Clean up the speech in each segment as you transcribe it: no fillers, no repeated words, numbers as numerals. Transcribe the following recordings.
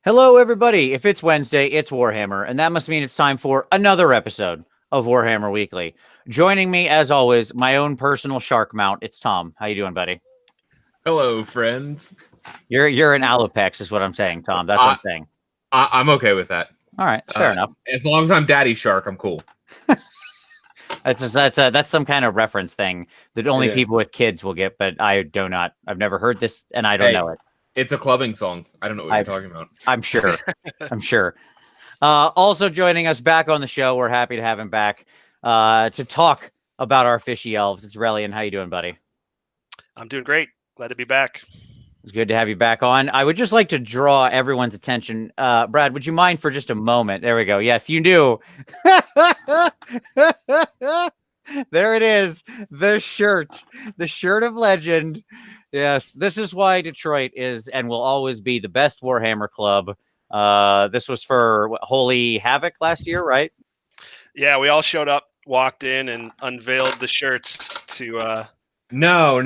Hello, everybody. If it's Wednesday, it's Warhammer, and that must mean it's time for another episode of Warhammer Weekly. Joining me, as always, my own personal shark mount. It's Tom. How you doing, buddy? Hello, friends. You're an Alopex, is what I'm saying, Tom. That's what I'm saying. I'm okay with that. All right, it's fair enough. As long as I'm Daddy Shark, I'm cool. That's some kind of reference thing that only people with kids will get, but I do not. I've never heard this, and I don't know it. It's a clubbing song. I don't know what you're talking about. I'm sure. I'm sure. Also joining us back on the show, we're happy to have him back to talk about our fishy elves. It's Rhellion. How you doing, buddy? I'm doing great. Glad to be back. It's good to have you back on. I would just like to draw everyone's attention. Brad, would you mind for just a moment? There we go. Yes, you do. There it is. The shirt of legend. Yes, this is why Detroit is and will always be the best Warhammer club. This was for Holy Havoc last year, right? Yeah, we all showed up, walked in, and unveiled the shirts to. No.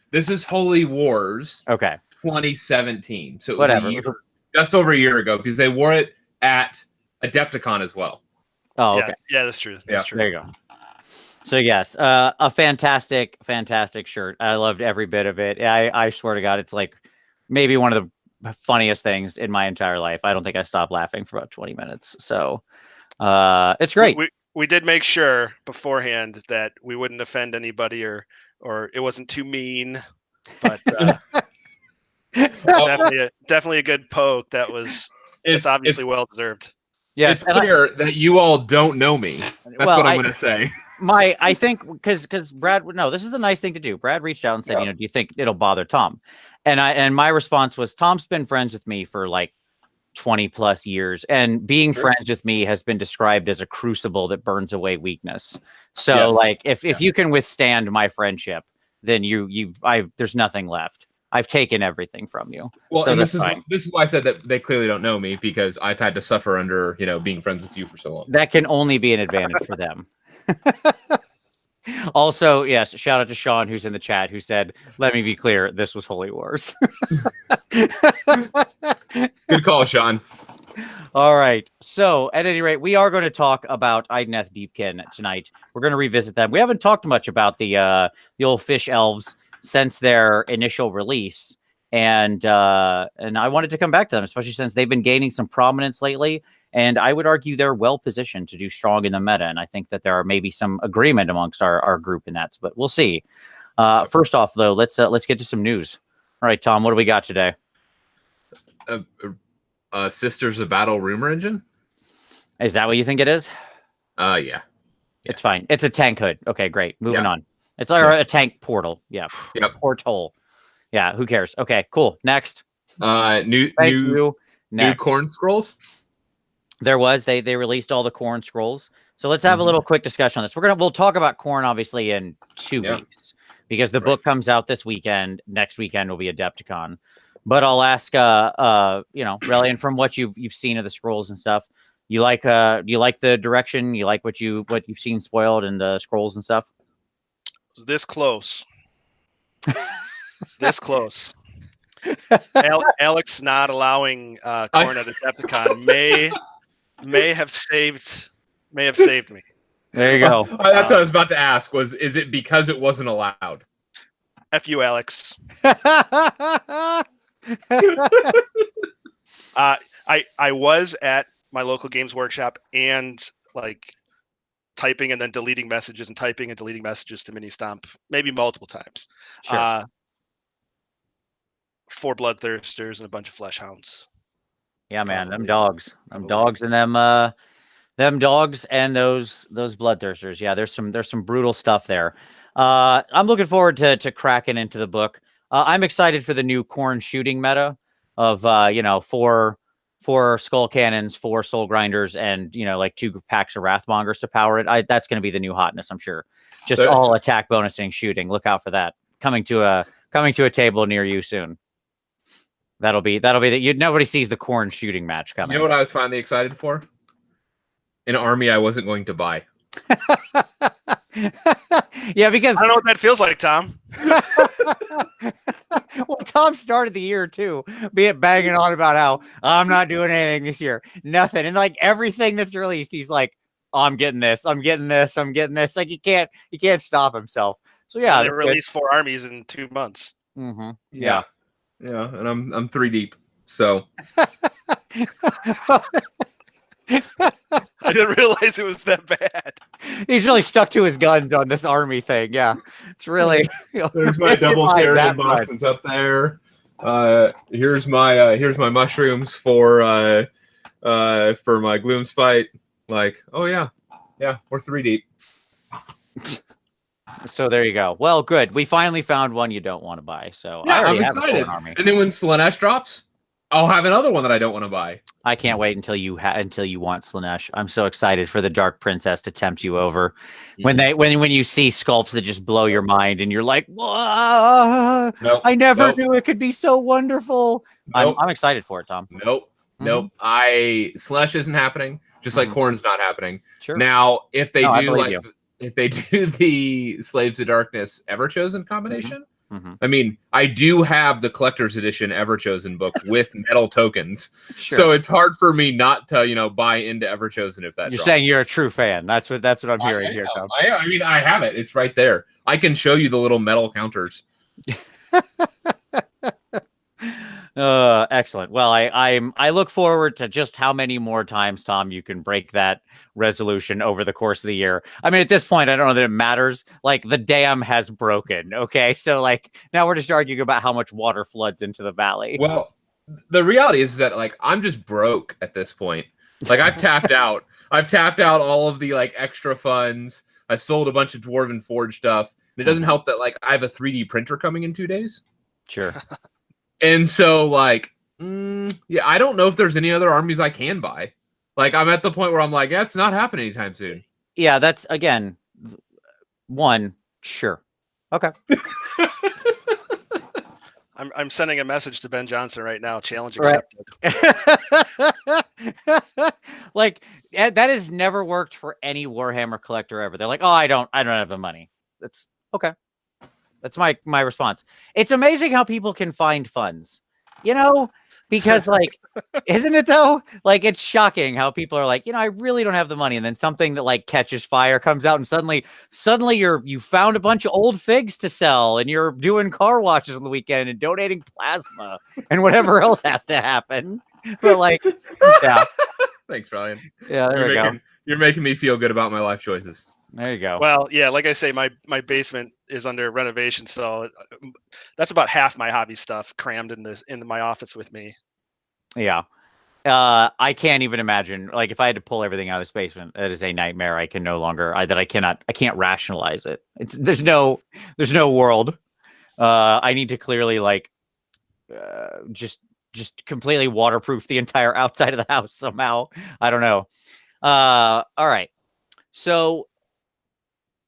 This is Holy Wars. Okay. 2017. So it was just over a year ago, because they wore it at Adepticon as well. Oh, okay. Yeah, that's true. That's true. There you go. So yes, a fantastic shirt. I loved every bit of it. I swear to God, it's like maybe one of the funniest things in my entire life. I don't think I stopped laughing for about 20 minutes. So it's great. We did make sure beforehand that we wouldn't offend anybody or it wasn't too mean, but definitely a good poke. It's obviously well deserved. Yes, it's clear that you all don't know me. That's what I'm going to say. I think because Brad, no, this is a nice thing to do. Brad reached out and said, do you think it'll bother Tom? And my response was, Tom's been friends with me for like 20 plus years, and being friends with me has been described as a crucible that burns away weakness. So if you can withstand my friendship, then there's nothing left. I've taken everything from you. Well, so and this is why I said that they clearly don't know me, because I've had to suffer under, being friends with you for so long. That can only be an advantage for them. Also, yes, shout out to Sean, who's in the chat, who said, let me be clear, this was Holy Wars. Good call, Sean. All right. So at any rate, we are going to talk about Idoneth Deepkin tonight. We're going to revisit them. We haven't talked much about the old fish elves since their initial release. And I wanted to come back to them, especially since they've been gaining some prominence lately. And I would argue they're well positioned to do strong in the meta. And I think that there are maybe some agreement amongst our group in that, but we'll see. First off, though, let's get to some news. All right, Tom, what do we got today? Sisters of Battle rumor engine. Is that what you think it is? Yeah. It's fine. It's a tank hood. Okay, great. Moving on. It's a tank portal. Yeah. Yep. Portal. Yeah. Who cares? Okay, cool. Next. New corn scrolls. There was they released all the corn scrolls. So let's have a little quick discussion on this. We'll talk about corn obviously in 2 weeks, because the book comes out this weekend. Next weekend will be Adepticon. But I'll ask Rhellion, from what you've seen of the scrolls and stuff, do you like the direction? You like what you've seen spoiled in the scrolls and stuff? This close. This close. Alex not allowing corn at Adepticon may have saved me. There you go. That's what I was about to ask. Is it because it wasn't allowed? F you, Alex. I was at my local games workshop and typing and then deleting messages and typing and deleting messages to Mini Stomp maybe multiple times. Sure. 4 bloodthirsters and a bunch of flesh hounds. Yeah, man, them dogs and them dogs and those bloodthirsters. Yeah, there's some brutal stuff there. I'm looking forward to cracking into the book. I'm excited for the new corn shooting meta of 4 skull cannons, 4 soul grinders, and 2 packs of wrathmongers to power it. That's going to be the new hotness, I'm sure. Just all attack bonusing shooting. Look out for that coming to a table near you soon. That'll be that. Nobody sees the corn shooting match coming. You know what I was finally excited for? An army I wasn't going to buy. Yeah, because I don't know what that feels like, Tom. Well, Tom started the year too, banging on about how I'm not doing anything this year, nothing, and like everything that's released, he's like, oh, I'm getting this, I'm getting this, I'm getting this. Like he can't stop himself. So yeah, and they released 4 armies in 2 months. Mm-hmm. Yeah, and I'm 3 deep. So I didn't realize it was that bad. He's really stuck to his guns on this army thing. Yeah, it's really. There's my double carrion boxes up there. Here's my mushrooms for my gloom spite. Like, oh yeah, we're 3 deep. So there you go. Well, good. We finally found one you don't want to buy. So yeah, I already I'm excited. have a army. And then when Slaanesh drops, I'll have another one that I don't want to buy. I can't wait until you want Slaanesh. I'm so excited for the Dark Princess to tempt you over. When you see sculpts that just blow your mind and you're like, whoa, nope, I never knew it could be so wonderful. Nope. I'm excited for it, Tom. Nope. Slaanesh isn't happening. Just like Khorne's not happening. Sure. Now, if they do if they do the Slaves of Darkness Everchosen combination, Mm-hmm. I mean, I do have the collector's edition Everchosen book with metal tokens, Sure. so it's hard for me not to buy into Everchosen if that. You're saying you're a true fan. That's what I'm hearing here, Tom. I mean, I have it. It's right there. I can show you the little metal counters. Excellent. Well, I look forward to just how many more times, Tom, you can break that resolution over the course of the year. I mean, at this point, I don't know that it matters. Like the dam has broken. Okay, so like now we're just arguing about how much water floods into the valley. Well, the reality is that like I'm just broke at this point. Like I've tapped out. I've tapped out all of the like extra funds. I sold a bunch of Dwarven Forge stuff. And it doesn't help that like I have a 3D printer coming in 2 days. Sure. And so, like, I don't know if there's any other armies I can buy. Like, I'm at the point where I'm like, it's not happening anytime soon. Yeah, that's, again, one, sure. Okay. I'm sending a message to Ben Johnson right now. Challenge accepted. Like, that has never worked for any Warhammer collector ever. They're like, oh, I don't have the money. That's okay. That's my response. It's amazing how people can find funds, because like, isn't it though? Like, it's shocking how people are like, I really don't have the money. And then something that like catches fire comes out and suddenly you found a bunch of old figs to sell and you're doing car washes on the weekend and donating plasma and whatever else has to happen. But like, yeah. Thanks, Rhellion. Yeah, there we go. You're making me feel good about my life choices. There you go. Well, yeah, like I say, my basement is under renovation, so that's about half my hobby stuff crammed in my office with me. Yeah. I can't even imagine, like, if I had to pull everything out of this basement, that is a nightmare. I can no longer, I can't rationalize it. There's no world. I need to clearly like, just completely waterproof the entire outside of the house somehow. I don't know. All right. So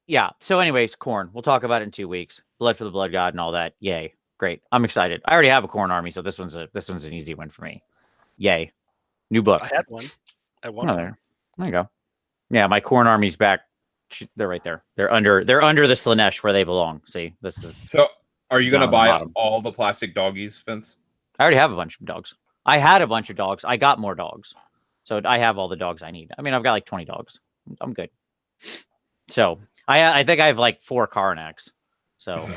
yeah. So anyways, Khorne, we'll talk about it in 2 weeks. Blood for the Blood God and all that. Yay. Great. I'm excited. I already have a Khorne army, so this one's an easy win for me. Yay. New book. I had one. There you go. Yeah, my Khorne army's back. They're right there. They're under the Slaanesh where they belong. See, this is. So are you going to buy all the plastic doggies, Vince? I already have a bunch of dogs. I had a bunch of dogs. I got more dogs. So I have all the dogs I need. I mean, I've got like 20 dogs. I'm good. So I think I have like 4 Karnaks. So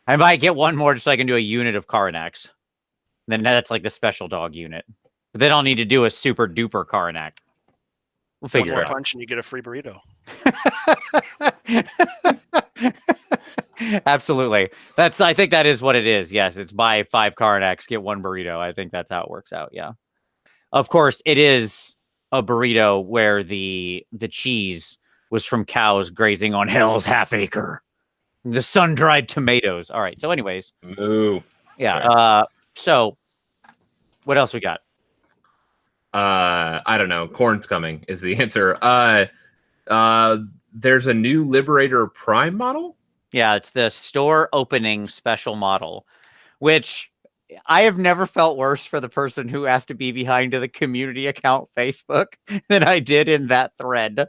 I might get one more just so I can do a unit of Karnaks. Then that's like the special dog unit. But then I'll need to do a super duper Karnak. We'll figure it out. Punch and you get a free burrito. Absolutely. I think that is what it is. Yes, it's buy 5 Karnaks, get 1 burrito. I think that's how it works out. Yeah. Of course, it is a burrito where the cheese was from cows grazing on Hell's half acre. The sun-dried tomatoes. All right. So anyways. Ooh. Yeah. So what else we got? I don't know. Khorne's coming is the answer. There's a new Liberator Prime model. Yeah, it's the store opening special model, which I have never felt worse for the person who has to be behind the community account Facebook than I did in that thread,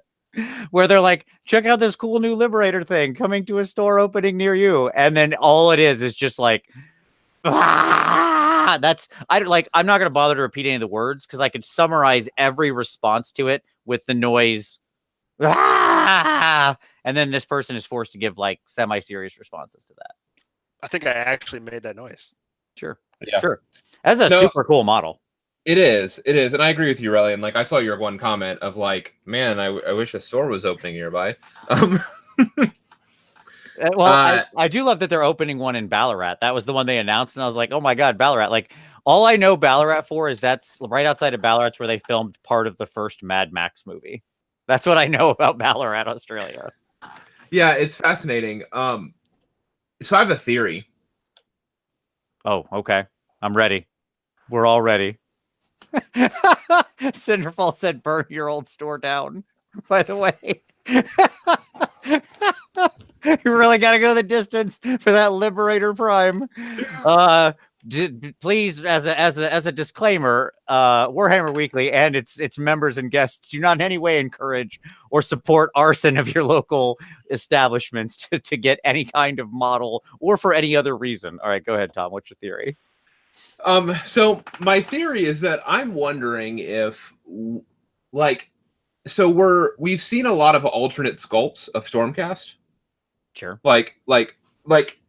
where they're like, check out this cool new Liberator thing coming to a store opening near you. And then all it is just like, That's I don't like. I'm not going to bother to repeat any of the words because I could summarize every response to it with the noise. And then this person is forced to give like semi-serious responses to that. I think I actually made that noise. Sure. Yeah. Sure. That's a super cool model. It is, and I agree with you, Rhellion. Like I saw your one comment of like, man, I wish a store was opening nearby. Well, I do love that they're opening one in Ballarat. That was the one they announced, and I was like, oh my god, Ballarat! Like all I know Ballarat for is that's right outside of Ballarat's where they filmed part of the first Mad Max movie. That's what I know about Ballarat, Australia. Yeah, it's fascinating. So I have a theory. Oh, okay. I'm ready. We're all ready. Cinderfall said, burn your old store down, by the way. You really got to go the distance for that Liberator Prime. Please, as a disclaimer, Warhammer Weekly and its members and guests do not in any way encourage or support arson of your local establishments to get any kind of model or for any other reason. All right, go ahead, Tom. What's your theory? So my theory is that I'm wondering if, like, we've seen a lot of alternate sculpts of Stormcast. Sure. Like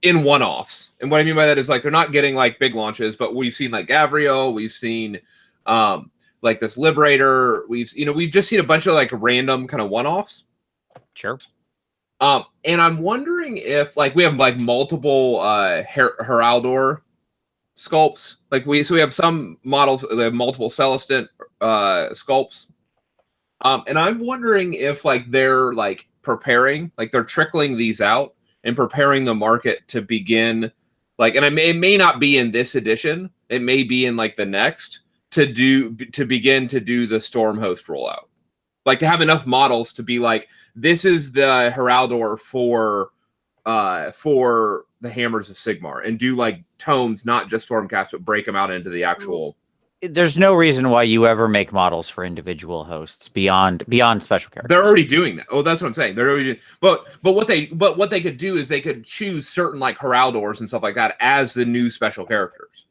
in one-offs. And what I mean by that is like they're not getting like big launches, but we've seen like Gavriel, we've seen like this Liberator, we've just seen a bunch of like random kind of one-offs. Sure. And I'm wondering if like we have like multiple Heraldor sculpts. Like we have some models that have multiple Celestant sculpts. And I'm wondering if like they're like preparing, like they're trickling these out and preparing the market to begin, like, and it may not be in this edition, it may be in like the next to begin to do the Stormhost rollout, like to have enough models to be like, this is the Heraldor for the Hammers of Sigmar, and do like tomes, not just Stormcast, but break them out into the actual. There's no reason why you ever make models for individual hosts beyond special characters. They're already doing that. Oh, that's what I'm saying. They're already doing, but what they could do is they could choose certain like Heraldors and stuff like that as the new special characters,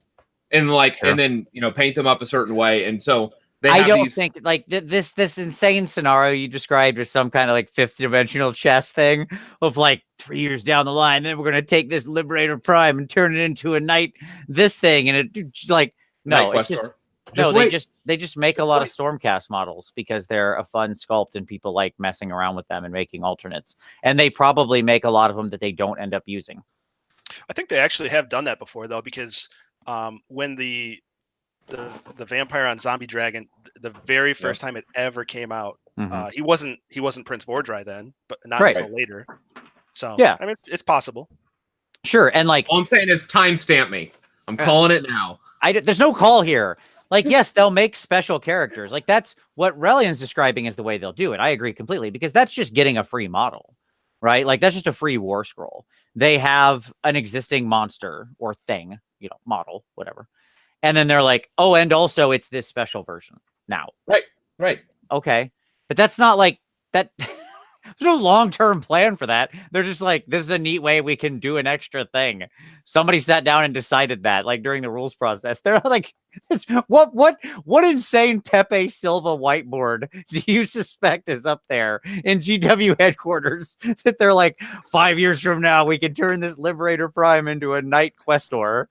and like and then paint them up a certain way. And so I don't think like this insane scenario you described as some kind of like fifth dimensional chess thing of like 3 years down the line, then we're gonna take this Liberator Prime and turn it into a knight this thing, and it like no, it's just. No, they just make a lot of Stormcast models because they're a fun sculpt and people like messing around with them and making alternates. And they probably make a lot of them that they don't end up using. I think they actually have done that before though, because when the Vampire on Zombie Dragon, the very first time it ever came out, he wasn't Prince Vordry then, but not until later. So yeah, I mean it's possible. Sure, and like all I'm saying is timestamp me. I'm calling it now. There's no call here. Like, yes, they'll make special characters. Like, that's what Rellion's describing as the way they'll do it. I agree completely, because that's just getting a free model, right? Like, that's just a free war scroll. They have an existing monster or thing, model, whatever. And then they're like, oh, and also it's this special version now. Right. Okay. But that's not like that. There's no long-term plan for that. They're just like, this is a neat way we can do an extra thing. Somebody sat down and decided that, like during the rules process. They're like, what insane Pepe Silva whiteboard do you suspect is up there in GW headquarters that they're like, 5 years from now we can turn this Liberator Prime into a Knight Questor,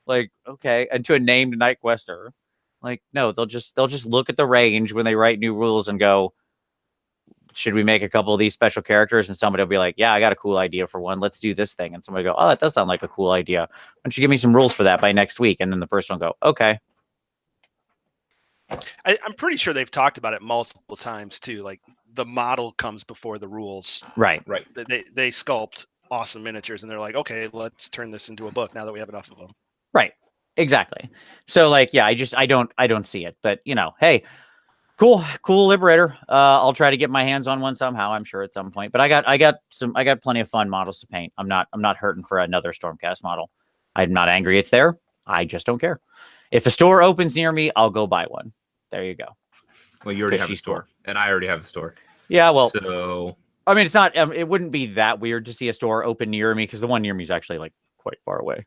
like okay, into a named Knight Questor. Like no, they'll just look at the range when they write new rules and go, should we make a couple of these special characters? And somebody will be like, yeah, I got a cool idea for one. Let's do this thing. And somebody go, oh, that does sound like a cool idea. Why don't you give me some rules for that by next week? And then the person will go, okay. I'm pretty sure they've talked about it multiple times too. Like the model comes before the rules. Right. They sculpt awesome miniatures and they're like, okay, let's turn this into a book now that we have enough of them. Right. Exactly. So like, yeah, I don't see it, but hey, cool Liberator. I'll try to get my hands on one somehow. I'm sure at some point. But I got plenty of fun models to paint. I'm not hurting for another Stormcast model. I'm not angry it's there. I just don't care. If a store opens near me, I'll go buy one. There you go. Well, you already have a store, and I already have a store. Yeah, well, so I mean, it's not. It wouldn't be that weird to see a store open near me because the one near me is actually like quite far away.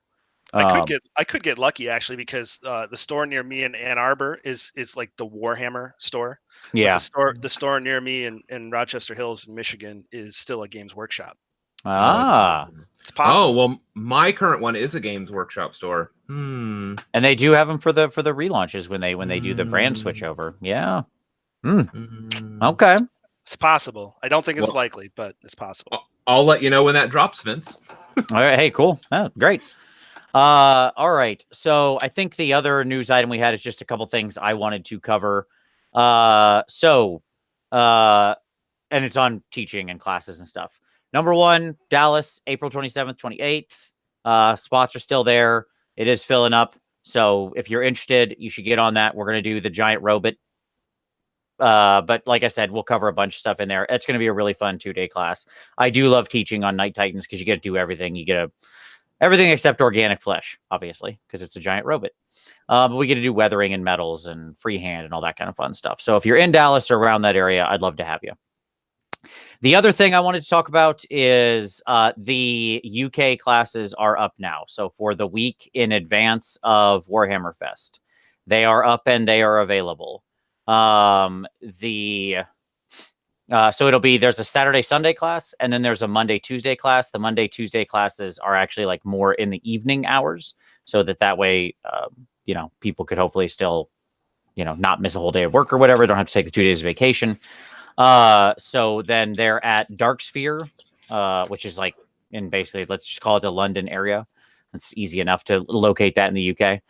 I could get lucky actually because the store near me in Ann Arbor is like the Warhammer store. Yeah. But the store near me in Rochester Hills in Michigan is still a Games Workshop. Ah. It's possible. Oh, well, my current one is a Games Workshop store. And they do have them for the relaunches when they do the brand switch over. Yeah. Okay. It's possible. I don't think it's likely, but it's possible. I'll let you know when that drops, Vince. All right. Hey, cool. Oh, great. All right. So I think the other news item we had is just a couple things I wanted to cover. And it's on teaching and classes and stuff. Number 1, Dallas, April 27th, 28th. Spots are still there. It is filling up. So if you're interested, you should get on that. We're going to do the giant robot. But like I said, we'll cover a bunch of stuff in there. It's going to be a really fun 2-day class. I do love teaching on Night Titans because you get to do everything. You get everything except organic flesh, obviously, because it's a giant robot. But we get to do weathering and metals and freehand and all that kind of fun stuff. So if you're in Dallas or around that area, I'd love to have you. The other thing I wanted to talk about is the UK classes are up now. So for the week in advance of Warhammer Fest, they are up and they are available. So it'll be, there's a Saturday, Sunday class, and then there's a Monday, Tuesday class. The Monday, Tuesday classes are actually like more in the evening hours so that way, people could hopefully still, not miss a whole day of work or whatever. Don't have to take the 2 days of vacation. So then they're at Dark Sphere, which is like in basically, let's just call it the London area. It's easy enough to locate that in the UK.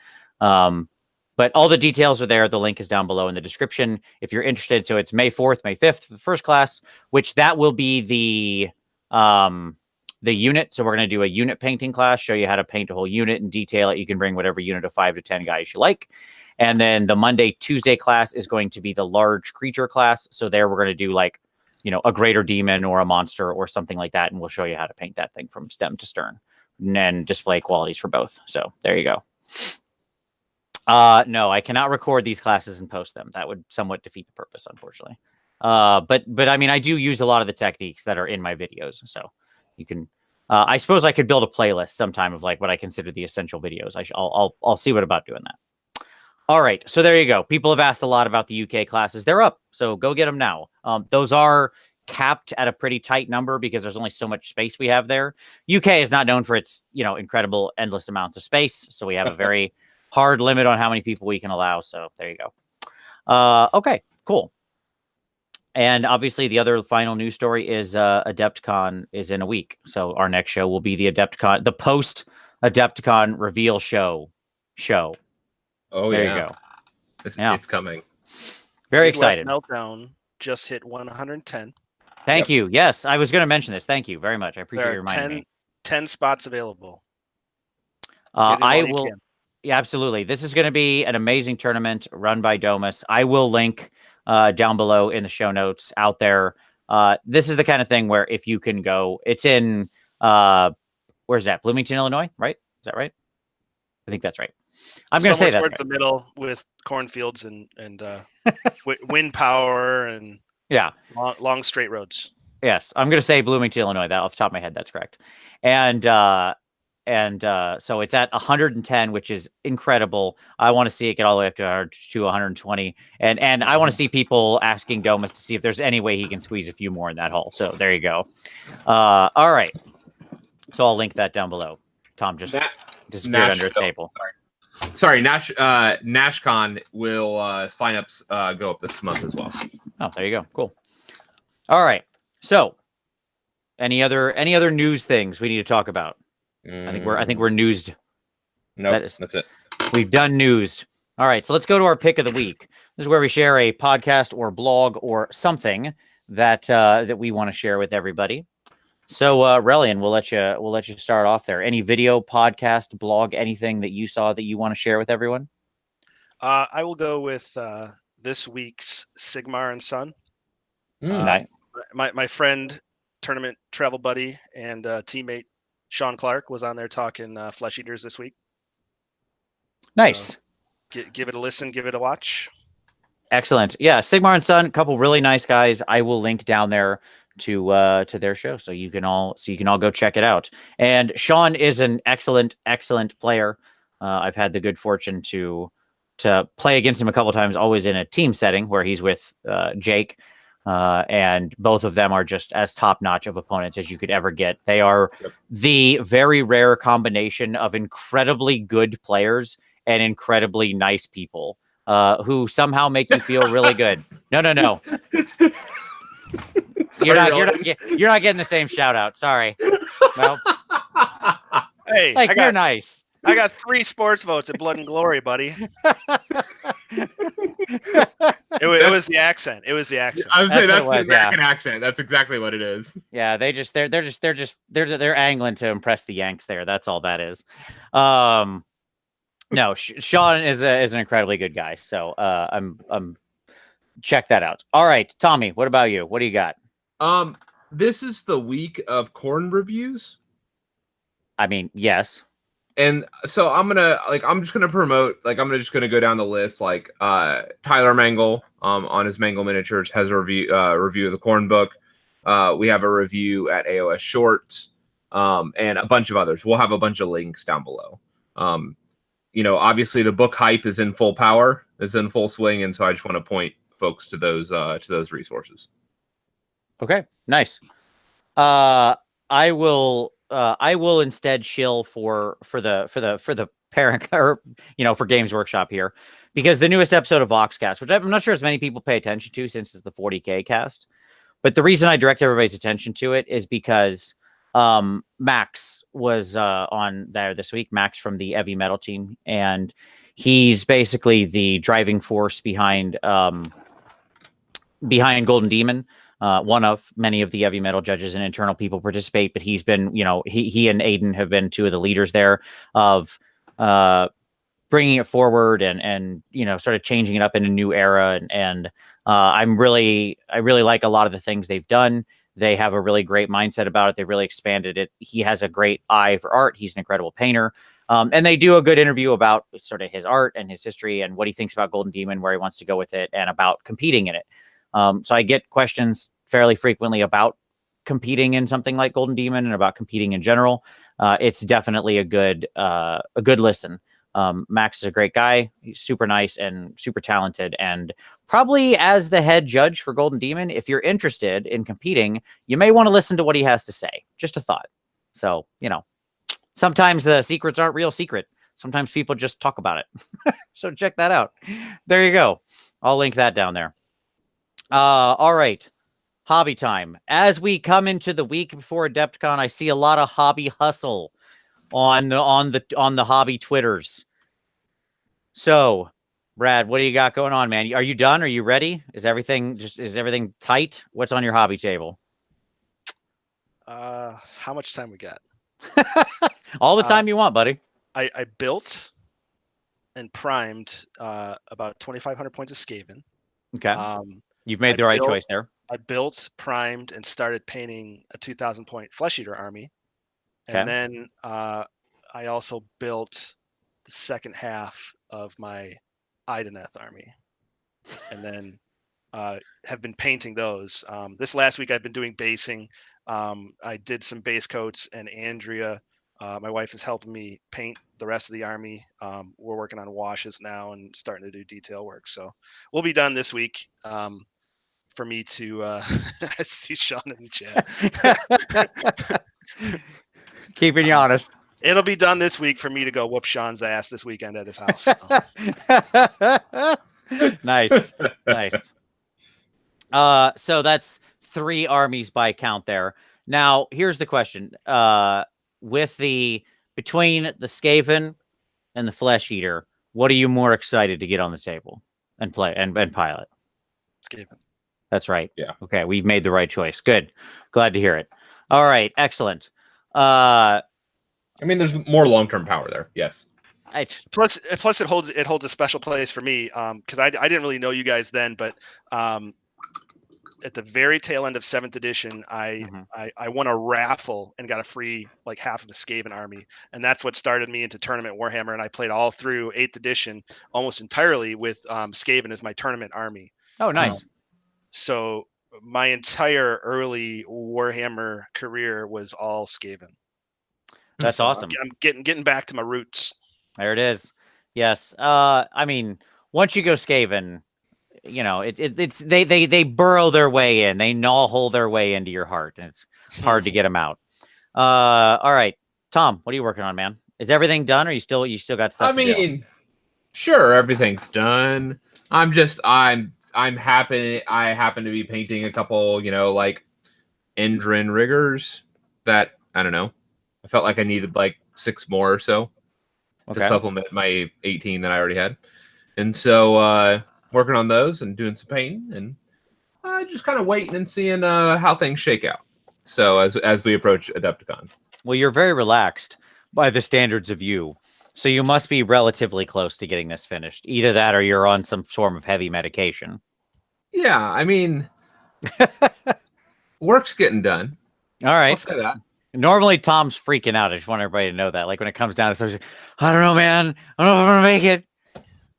But all the details are there. The link is down below in the description if you're interested. So it's May 4th, May 5th for the first class, which that will be the unit. So we're going to do a unit painting class, show you how to paint a whole unit and detail it. You can bring whatever unit of 5 to 10 guys you like. And then the Monday, Tuesday class is going to be the large creature class. So there we're going to do like, a greater demon or a monster or something like that. And we'll show you how to paint that thing from stem to stern and display qualities for both. So there you go. No, I cannot record these classes and post them. That would somewhat defeat the purpose, unfortunately. But I mean, I do use a lot of the techniques that are in my videos. So you can, I suppose I could build a playlist sometime of like what I consider the essential videos. I'll see what about doing that. All right. So there you go. People have asked a lot about the UK classes. They're up. So go get them now. Those are capped at a pretty tight number because there's only so much space we have there. UK is not known for its, incredible endless amounts of space. So we have a very hard limit on how many people we can allow. So there you go. Okay, cool. And obviously the other final news story is Adepticon is in a week. So our next show will be the Adepticon, the post Adepticon reveal show. Oh, there yeah. You go. It's coming. Very Midwest excited. Meltdown just hit 110. Thank you. Yes, I was going to mention this. Thank you very much. I appreciate you reminding me. 10 spots available. I will. Yeah, absolutely. This is going to be an amazing tournament run by Domus. I will link down below in the show notes out there. This is the kind of thing where if you can go, it's in, where's that? Bloomington, Illinois, right? Is that right? I think that's right. I'm going to say that. Towards the middle with cornfields and wind power and long straight roads. Yes, I'm going to say Bloomington, Illinois. That off the top of my head, that's correct. And so it's at 110, which is incredible. I want to see it get all the way up to 120, and I want to see people asking Domus to see if there's any way he can squeeze a few more in that hole. So there you go. All right, so I'll link that down below. Tom just disappeared under a table. Sorry, NashCon will signups go up this month as well. Oh, there you go. Cool. All right. So, any other news things we need to talk about? I think we're newsed. No, that's it. We've done newsed. All right, so let's go to our pick of the week. This is where we share a podcast or blog or something that we want to share with everybody. So, Rhellion, we'll let you start off there. Any video, podcast, blog, anything that you saw that you want to share with everyone? I will go with this week's Sigmar and Son. Nice. My friend, tournament travel buddy, and teammate Sean Clark was on there talking Flesh Eaters this week. Nice. So, give it a listen, give it a watch. Excellent. Yeah, Sigmar and Son, a couple really nice guys. I will link down there to their show, so you can all go check it out. And Sean is an excellent player. I've had the good fortune to play against him a couple times, always in a team setting where he's with Jake. And both of them are just as top-notch of opponents as you could ever get. They are the very rare combination of incredibly good players and incredibly nice people who somehow make you feel really good. No. You're not getting the same shout out. Sorry. Well, hey, you're nice. I got 3 sports votes at Blood and Glory, buddy. It was the accent. It was the accent. I would say that's the American accent. That's exactly what it is. Yeah, they're angling to impress the Yanks there. That's all that is. No, Sean is an incredibly good guy. So I'm check that out. All right, Tommy, what about you? What do you got? This is the week of corn reviews. I mean, yes. And so I'm just gonna promote, I'm just gonna go down the list. Tyler Mangle, on his Mangle Miniatures has a review of the Corn book. We have a review at AOS Shorts, and a bunch of others. We'll have a bunch of links down below. Obviously the book hype is in full power, is in full swing, and so I just want to point folks to those resources. Okay, nice. I will instead shill for the parent or for Games Workshop here, because the newest episode of Voxcast, which I'm not sure as many people pay attention to since it's the 40K cast, but the reason I direct everybody's attention to it is because Max was on there this week. Max from the Heavy Metal team, and he's basically the driving force behind Golden Demon. One of many of the Heavy Metal judges and internal people participate, but he's been, he and Aiden have been 2 of the leaders there of bringing it forward and sort of changing it up in a new era. And I really like a lot of the things they've done. They have a really great mindset about it. They've really expanded it. He has a great eye for art. He's an incredible painter. And they do a good interview about sort of his art and his history and what he thinks about Golden Demon, where he wants to go with it, and about competing in it. So I get questions fairly frequently about competing in something like Golden Demon and about competing in general. It's definitely a good listen. Max is a great guy. He's super nice and super talented, and probably as the head judge for Golden Demon, if you're interested in competing, you may want to listen to what he has to say. Just a thought. So, sometimes the secrets aren't real secret. Sometimes people just talk about it. So check that out. There you go. I'll link that down there. All right. Hobby time. As we come into the week before Adepticon, I see a lot of hobby hustle on the hobby Twitters. So, Brad, what do you got going on, man? Are you done? Are you ready? Is everything tight? What's on your hobby table? How much time we got? All the time you want, buddy. I built and primed about 2,500 points of Skaven. Okay. You've made the right choice there. I built, primed, and started painting a 2,000 point Flesh Eater army. And then I also built the second half of my Idoneth army. And then have been painting those. This last week I've been doing basing. I did some base coats, and Andrea, my wife, is helping me paint the rest of the army. We're working on washes now and starting to do detail work. So we'll be done this week. For me to I see Sean in the chat. Keeping you honest. It'll be done this week for me to go whoop Sean's ass this weekend at his house. Nice. So that's 3 armies by count there. Now, here's the question. Between the Skaven and the Flesh Eater, what are you more excited to get on the table and play and pilot? Skaven. That's right. Yeah. Okay, we've made the right choice. Good. Glad to hear it. All right, excellent. I mean, there's more long-term power there. Yes. Plus it holds a special place for me, because I didn't really know you guys then, but at the very tail end of 7th edition, I won a raffle and got a free half of the Skaven army, and that's what started me into tournament Warhammer. And I played all through 8th edition almost entirely with Skaven as my tournament army. Oh, nice. So my entire early Warhammer career was all Skaven. That's So awesome. I'm getting back to my roots. There it is. Yes. I mean, once you go Skaven, you know, it's they burrow their way in. They gnaw hole their way into your heart, and it's hard to get them out. All right, Tom, what are you working on, man? Is everything done, or you still got stuff to do? Sure, everything's done. I'm happy. I happen to be painting a couple, like Endrin riggers that I don't know. I felt like I needed like 6 more or so to supplement my 18 that I already had, and so working on those and doing some painting and just kind of waiting and seeing how things shake out. So as we approach Adepticon. Well, you're very relaxed by the standards of you. So you must be relatively close to getting this finished. Either that or you're on some form of heavy medication. Yeah, I mean, work's getting done. All right. I'll say that. Normally, Tom's freaking out. I just want everybody to know that. Like when it comes down to stuff, I don't know, man. I don't know if I'm going to make it.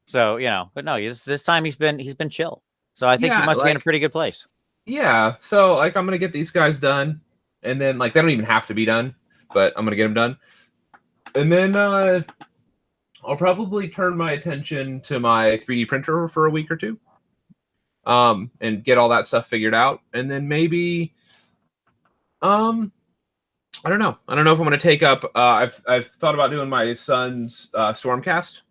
So, but no, this time he's been chill. So I think you must be in a pretty good place. Yeah. So like I'm going to get these guys done. And then like they don't even have to be done, but I'm going to get them done. And then I'll probably turn my attention to my 3D printer for a week or two, and get all that stuff figured out. And then maybe, I don't know. I don't know if I'm going to take up. I've thought about doing my son's Stormcast,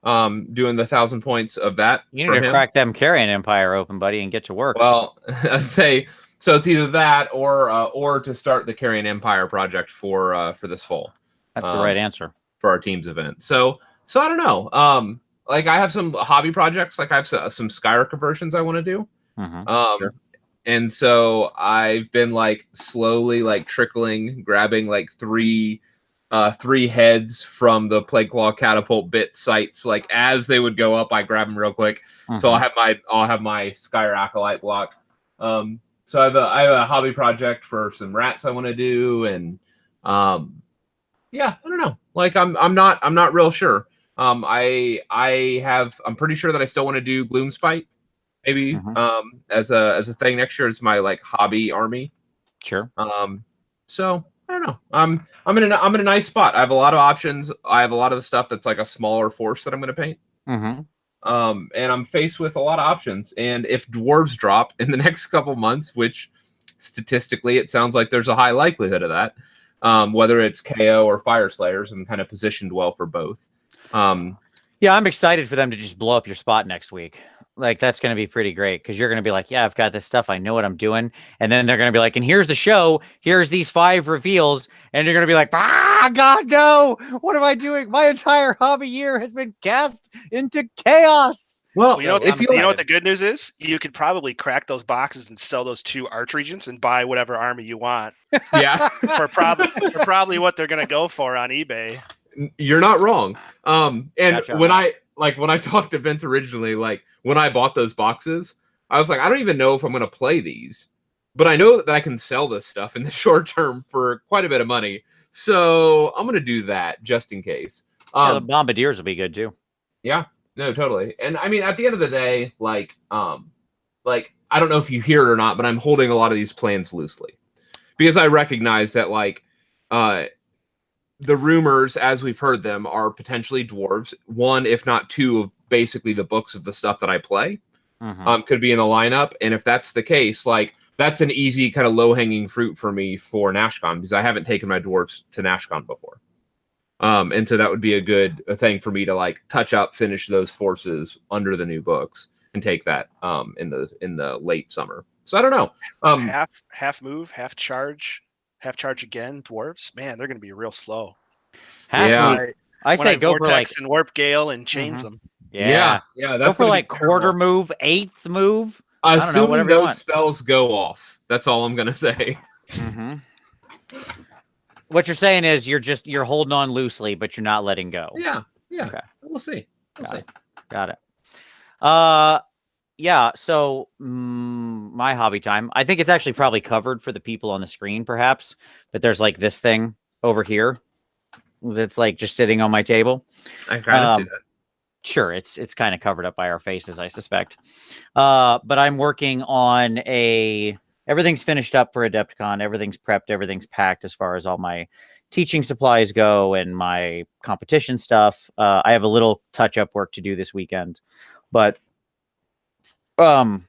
doing the 1,000 points of that. You need to crack them Carrion Empire open, buddy, and get to work. Well, I say so. It's either that or to start the Carrion Empire project for this fall. That's the right answer for our team's event. So I don't know. Like I have some hobby projects. Like I have some Skyrim conversions I want to do. Sure. And so I've been like slowly like grabbing like three heads from the Plague Claw Catapult bit sites. Like as they would go up, I grab them real quick. So I'll have my Skyrim Acolyte block. So I have a hobby project for some rats I want to do, and yeah, I don't know. Like I'm not real sure. I'm pretty sure that I still want to do Gloomspite, maybe as a thing next year as my like hobby army. Sure. So I don't know. I'm in a nice spot. I have a lot of options. I have a lot of the stuff that's like a smaller force that I'm going to paint. And I'm faced with a lot of options. And if dwarves drop in the next couple months, which statistically it sounds like there's a high likelihood of that, whether it's KO or Fire Slayers, I'm kind of positioned well for both. Yeah, I'm excited for them to just blow up your spot next week. Like, that's going to be pretty great because you're going to be like, yeah, I've got this stuff. I know what I'm doing. And then they're going to be like, and here's the show. Here's these 5 reveals. And you're going to be like, God, no. What am I doing? My entire hobby year has been cast into chaos. Well, you know what the good news is? You could probably crack those boxes and sell those 2 Archregents and buy whatever army you want. Yeah. for probably what they're going to go for on eBay. You're not wrong. And Gotcha. when I talked to Vince originally, like when I bought those boxes, I was like, I don't even know if I'm going to play these, but I know that I can sell this stuff in the short term for quite a bit of money. So I'm going to do that just in case. The Bombardiers will be good too. Yeah, no, totally. And I mean, at the end of the day, like I don't know if you hear it or not, but I'm holding a lot of these plans loosely because I recognize that the rumors, as we've heard them, are potentially dwarves. 1, if not 2, of basically the books of the stuff that I play could be in the lineup. And if that's the case, like that's an easy kind of low-hanging fruit for me for NashCon because I haven't taken my dwarves to NashCon before. And so that would be a thing for me to like touch up, finish those forces under the new books and take that in the late summer. So I don't know. Half move, half charge again. Dwarves, man, they're going to be real slow. Half move. I say go for like and warp gale and chains them. Yeah. That's go for like quarter move, 8th move. I don't know, whatever those spells go off. That's all I'm gonna say. What you're saying is you're holding on loosely, but you're not letting go. Yeah. Okay. We'll see. Got it. Yeah. So my hobby time. I think it's actually probably covered for the people on the screen, perhaps. But there's like this thing over here that's like just sitting on my table. I kind of see that. Sure, it's kind of covered up by our faces, I suspect. But I'm working on everything's finished up for Adepticon. Everything's prepped. Everything's packed as far as all my teaching supplies go and my competition stuff. I have a little touch-up work to do this weekend, but I'm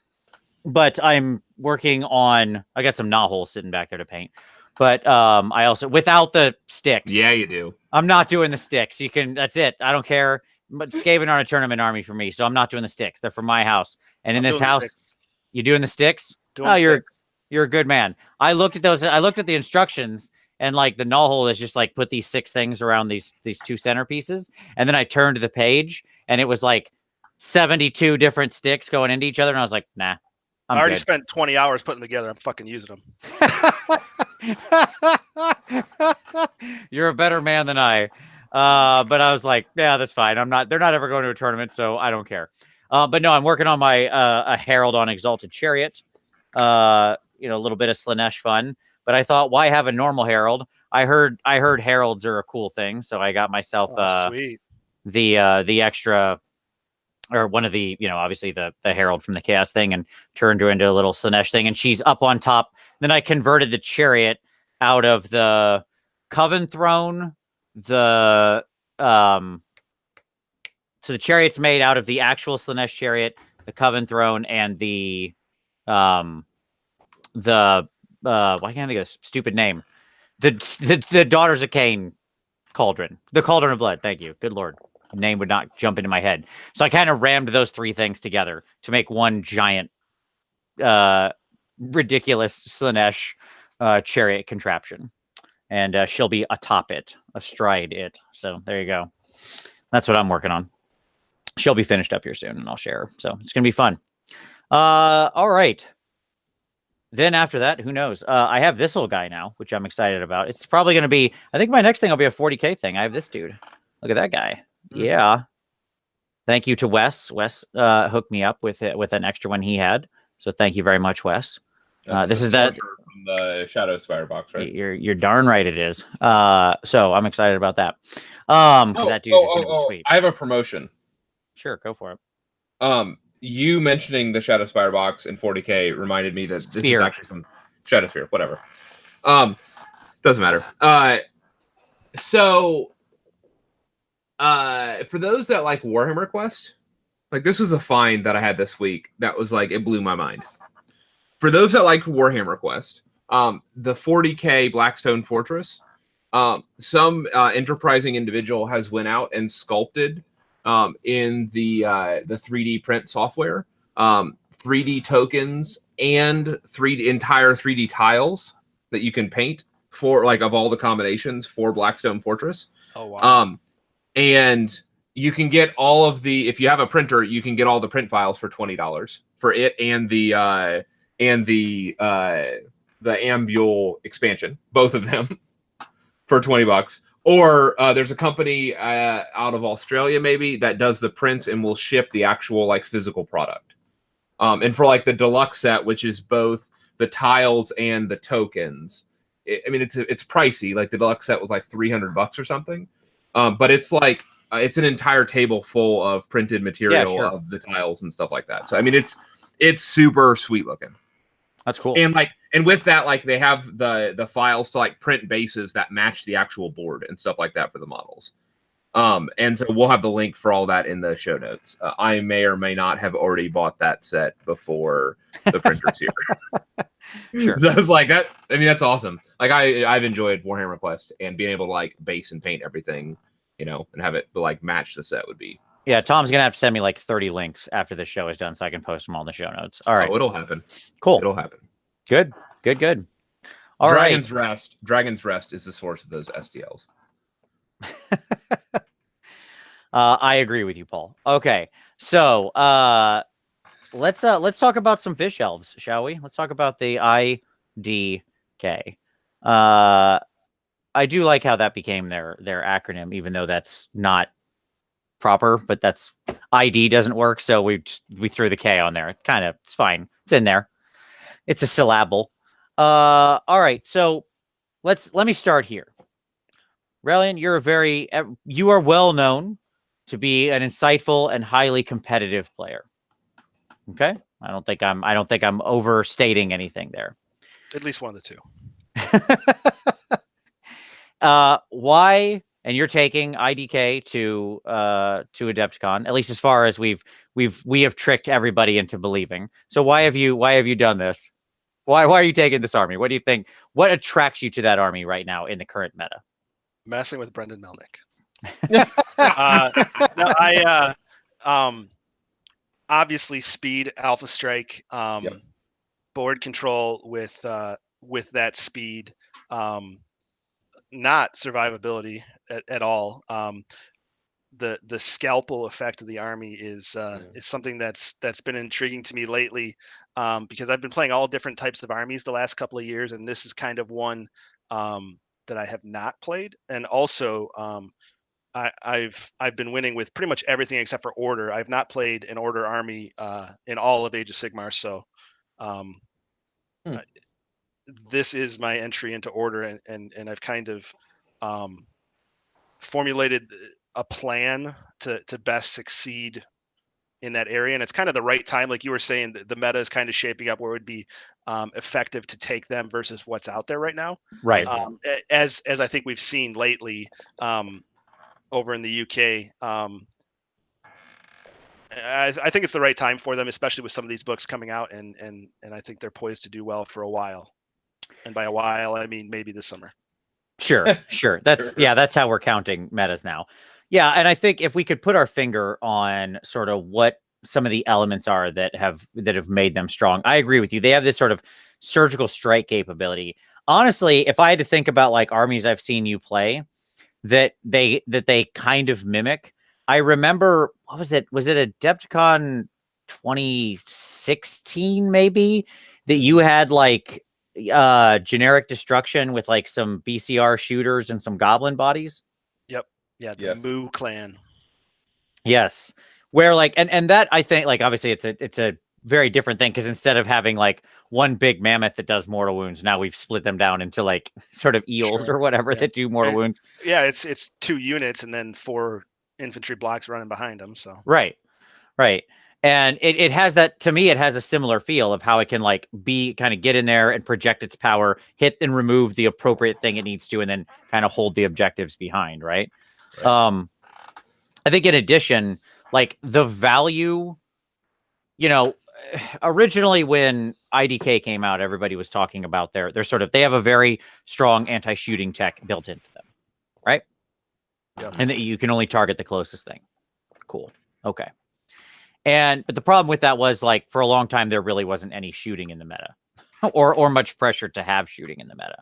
working on. I got some knot holes sitting back there to paint, but I also without the sticks. Yeah, you do. I'm not doing the sticks. That's it. I don't care. But Skaven aren't a tournament army for me, so I'm not doing the sticks. They're from my house. And in this house, you doing the sticks? You're a good man. I looked at those. I looked at the instructions, and like the null hole is just like put these 6 things around these 2 centerpieces, and then I turned the page, and it was like 72 different sticks going into each other, and I was like, nah. I already spent 20 hours putting them together. I'm fucking using them. You're a better man than I. But I was like, yeah, that's fine. They're not ever going to a tournament, so I don't care. But no, I'm working on my a Herald on Exalted Chariot. A little bit of Slaanesh fun. But I thought, why have a normal Herald? I heard Heralds are a cool thing, so I got myself sweet. the extra, or one of the, obviously the Herald from the Chaos thing, and turned her into a little Slaanesh thing, and she's up on top. Then I converted the chariot out of the Coven Throne. So the chariot's made out of the actual Slaanesh chariot, the Coven Throne, and the why can't I think of this stupid name? The Daughters of Cain cauldron. The Cauldron of Blood. Thank you. Good Lord. Name would not jump into my head. So I kind of rammed those 3 things together to make one giant ridiculous Slaanesh chariot contraption. And she'll be atop it, astride it. So there you go. That's what I'm working on. She'll be finished up here soon, and I'll share her. So it's going to be fun. All right. Then after that, who knows? I have this little guy now, which I'm excited about. It's probably going to be, I think my next thing will be a 40K thing. I have this dude. Look at that guy. Yeah. Thank you to Wes. Wes hooked me up with an extra one he had. So thank you very much, Wes. This is that from the Shadow Spire box, right? You're darn right it is. So I'm excited about that. That dude is gonna be sweet. I have a promotion. Sure, go for it. You mentioning the Shadow Spire box in 40K reminded me that this is actually some Shadow Sphere, whatever. Doesn't matter. So for those that like Warhammer Quest, like this was a find that I had this week that was like, it blew my mind. For those that like Warhammer Quest, the 40K Blackstone Fortress, some enterprising individual has went out and sculpted in the 3D print software, 3D tokens and entire 3D tiles that you can paint for, like, of all the combinations for Blackstone Fortress. Oh wow! And you can get all of the, if you have a printer, you can get all the print files for $20 for it and the Ambule expansion, both of them for $20. Or there's a company out of Australia maybe that does the prints and will ship the actual like physical product. And for like the deluxe set, which is both the tiles and the tokens, it's pricey. Like the deluxe set was like $300 or something. But it's like it's an entire table full of printed material of the tiles and stuff like that. So I mean, it's super sweet looking. That's cool. And with that, like they have the files to like print bases that match the actual board and stuff like that for the models. And so we'll have the link for all that in the show notes. I may or may not have already bought that set before the printer's here. Sure. So I was like, that. I mean, that's awesome. Like I've enjoyed Warhammer Quest, and being able to like base and paint everything, and have it like match the set would be. Yeah, Tom's gonna have to send me like 30 links after the show is done, so I can post them all in the show notes. All right, it'll happen. Cool. It'll happen. Good. All Dragon's right. Rest. Dragon's Rest is the source of those STLs. I agree with you, Paul. Okay, so let's talk about some fish elves, shall we? Let's talk about the IDK. I do like how that became their acronym, even though that's not proper, but that's ID doesn't work, so we threw the K on there. It's fine. It's in there. It's a syllable. All right, so let me start here. Rhellion, you are well known to be an insightful and highly competitive player. Okay, I don't think I'm overstating anything there. At least one of the two. Why? And you're taking IDK to Adepticon, at least as far as we have tricked everybody into believing. So why have you done this? Why are you taking this army? What do you think? What attracts you to that army right now in the current meta? Messing with Brendan Melnick. Obviously speed, alpha strike, board control with that speed, not survivability at all. The scalpel effect of the army is something that's been intriguing to me lately, because I've been playing all different types of armies the last couple of years, and this is kind of one that I have not played. And also, I've been winning with pretty much everything except for Order. I've not played an Order army in all of Age of Sigmar, so this is my entry into Order, and I've kind of formulated a plan to best succeed in that area. And it's kind of the right time, like you were saying, the meta is kind of shaping up where it would be effective to take them versus what's out there right now. Right. As I think we've seen lately over in the UK. I think it's the right time for them, especially with some of these books coming out, and I think they're poised to do well for a while. And by a while, I mean maybe this summer. Sure. That's how we're counting metas now. Yeah, and I think if we could put our finger on sort of what some of the elements are that have made them strong, I agree with you. They have this sort of surgical strike capability. Honestly, if I had to think about like armies I've seen you play that they kind of mimic, I remember, what was it? Was it Adepticon 2016 maybe, that you had like generic destruction with like some BCR shooters and some goblin bodies? Yeah, the Moo clan. Yes. Where like and that, I think, like obviously it's a very different thing, because instead of having like one big mammoth that does mortal wounds, now we've split them down into like sort of eels or whatever that do mortal wounds. Yeah, it's 2 units and then 4 infantry blocks running behind them. So right. And it has that, to me, it has a similar feel of how it can like be kind of get in there and project its power, hit and remove the appropriate thing it needs to, and then kind of hold the objectives behind, right? I think in addition, like the value, originally when IDK came out, everybody was talking about they have a very strong anti-shooting tech built into them, right? Yep. And that you can only target the closest thing. Cool. Okay. But the problem with that was, like, for a long time, there really wasn't any shooting in the meta or much pressure to have shooting in the meta.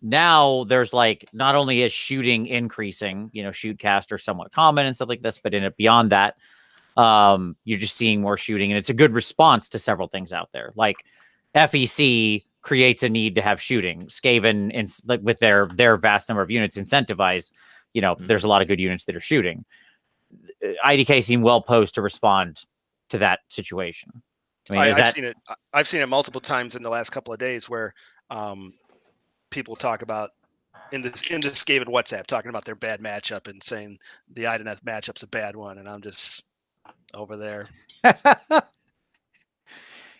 Now there's like, not only is shooting increasing, shoot cast are somewhat common and stuff like this, but beyond that, you're just seeing more shooting, and it's a good response to several things out there. Like FEC creates a need to have shooting. Skaven, with their vast number of units, incentivize, there's a lot of good units that are shooting. IDK seem well posed to respond to that situation. I mean, I've seen it multiple times in the last couple of days where people talk about in this Skaven WhatsApp talking about their bad matchup and saying the Idoneth matchup's a bad one, and I'm just over there.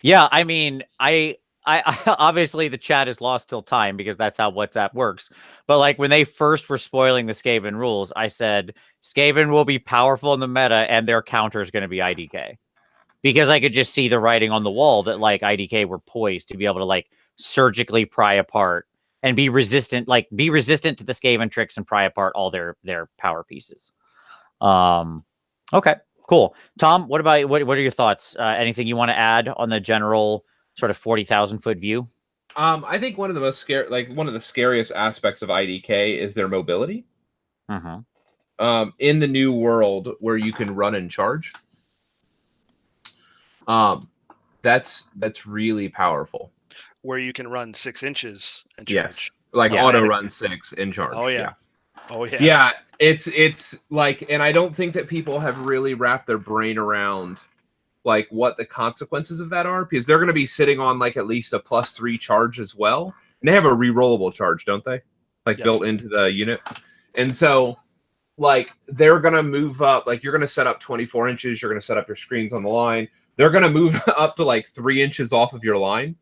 Yeah, I mean, I obviously the chat is lost till time because that's how WhatsApp works. But like when they first were spoiling the Skaven rules, I said Skaven will be powerful in the meta and their counter is going to be IDK, because I could just see the writing on the wall that like IDK were poised to be able to like surgically pry apart and be resistant to the Skaven tricks and pry apart all their power pieces. Okay, cool. Tom, what about what are your thoughts? Anything you want to add on the general sort of 40,000 foot view? I think one of the scariest aspects of IDK is their mobility. In the new world where you can run and charge, that's really powerful. Where you can run 6 inches and charge. Yes, like auto run 6 in charge. Oh yeah. Yeah, it's like, and I don't think that people have really wrapped their brain around like what the consequences of that are, because they're going to be sitting on like at least a +3 charge as well, and they have a re-rollable charge, don't they? Like built into the unit. And so like they're gonna move up. Like you're gonna set up 24 inches. You're gonna set up your screens on the line. They're gonna move up to like 3 inches off of your line,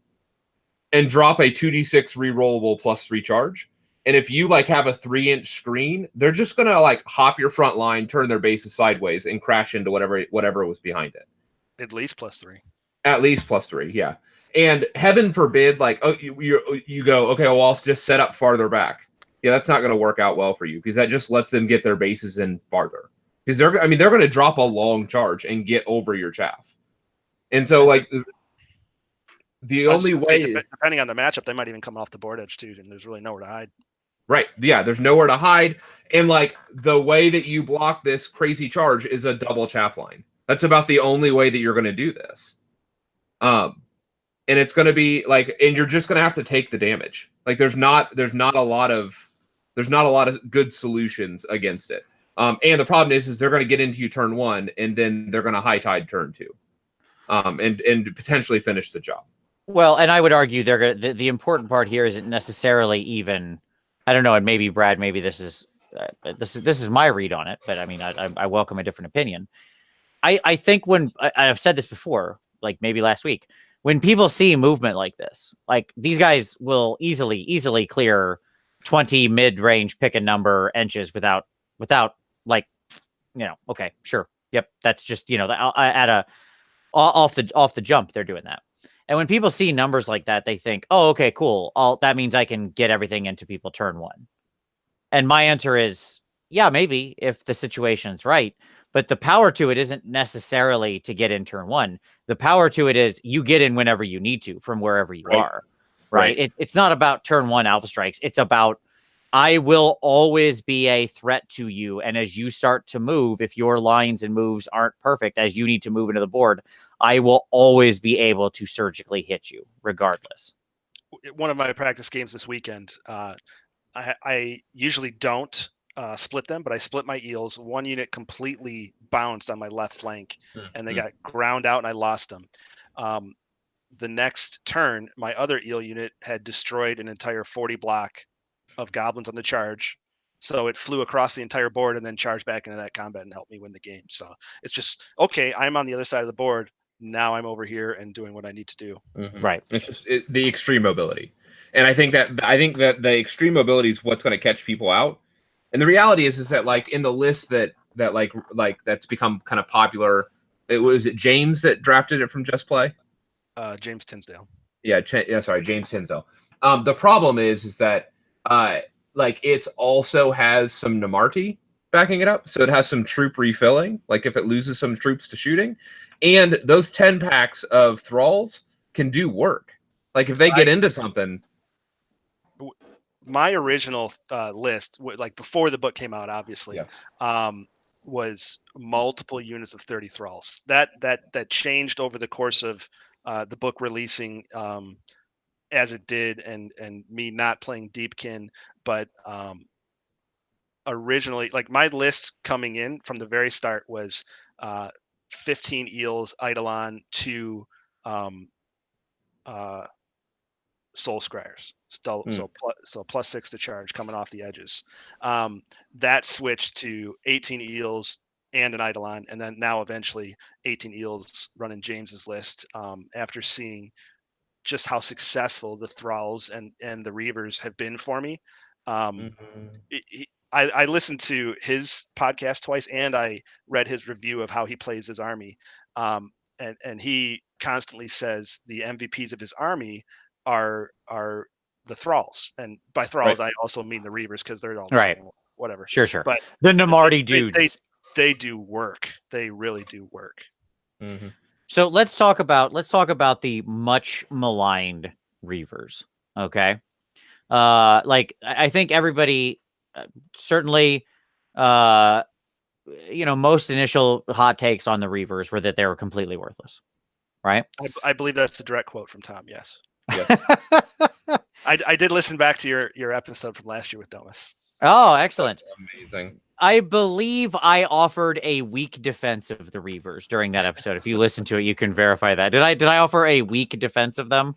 and drop a 2d6 rerollable +3 charge. And if you like have a 3-inch screen, they're just gonna like hop your front line, turn their bases sideways, and crash into whatever was behind it. At least +3. At least +3, yeah. And heaven forbid, like you go, okay, well I'll just set up farther back. Yeah, that's not going to work out well for you because that just lets them get their bases in farther. Because they're going to drop a long charge and get over your chaff. And so like the only way, depending on the matchup, they might even come off the board edge too, and there's really nowhere to hide. Right. Yeah, there's nowhere to hide. And like the way that you block this crazy charge is a double chaff line. That's about the only way that you're going to do this. And it's going to be like, and you're just going to have to take the damage. Like there's not a lot of good solutions against it. And the problem is they're going to get into you turn 1, and then they're going to high tide turn 2, and potentially finish the job. Well, and I would argue the important part here isn't necessarily even, I don't know, and maybe Brad, maybe this is my read on it, but I mean, I welcome a different opinion. I think when I've said this before, like maybe last week, when people see movement like this, like these guys will easily clear 20 mid-range pick a number inches without like, okay, sure. Yep. That's just, off the jump, they're doing that. And when people see numbers like that, they think, oh, okay, cool. That means I can get everything into people turn 1. And my answer is, yeah, maybe if the situation's right. But the power to it isn't necessarily to get in turn 1. The power to it is you get in whenever you need to from wherever you are. Right. It's not about turn 1 alpha strikes. It's about, I will always be a threat to you. And as you start to move, if your lines and moves aren't perfect, as you need to move into the board, I will always be able to surgically hit you regardless. One of my practice games this weekend, I usually don't split them, but I split my eels. One unit completely bounced on my left flank, and they got ground out, and I lost them. The next turn, my other eel unit had destroyed an entire 40 block of goblins on the charge. So it flew across the entire board and then charged back into that combat and helped me win the game. So it's just, okay, I'm on the other side of the board. Now I'm over here and doing what I need to do. Mm-hmm. Right. It's just the extreme mobility. And I think that the extreme mobility is what's going to catch people out. And the reality is that like in the list that that's become kind of popular, it James that drafted it from Just Play? James Tinsdale. Yeah, James Tinsdale. The problem is that like it also has some Namarti backing it up, so it has some troop refilling. Like if it loses some troops to shooting, and those 10 packs of thralls can do work. Like if they get into something. My original list, like before the book came out, obviously, was multiple units of 30 thralls. That changed over the course of the book releasing. As it did, and me not playing Deepkin, but originally, like my list coming in from the very start was 15 eels, Eidolon, 2 soul scryers, so +6 to charge coming off the edges. That switched to 18 eels and an Eidolon, and then now eventually 18 eels running James's list after seeing just how successful the thralls and the reavers have been for me. I listened to his podcast twice, and I read his review of how he plays his army. And he constantly says the MVPs of his army are the thralls. And by thralls, I also mean the reavers, because they're all the same, whatever. Sure. But the Namarti dudes. They do work. They really do work. Mm-hmm. So let's talk about the much maligned reavers. Okay. Like I think everybody certainly, most initial hot takes on the reavers were that they were completely worthless. Right. I believe that's the direct quote from Tom. Yes. I did listen back to your episode from last year with Domus. Oh, excellent. That's amazing. I believe I offered a weak defense of the reavers during that episode. If you listen to it, you can verify that. Did I offer a weak defense of them?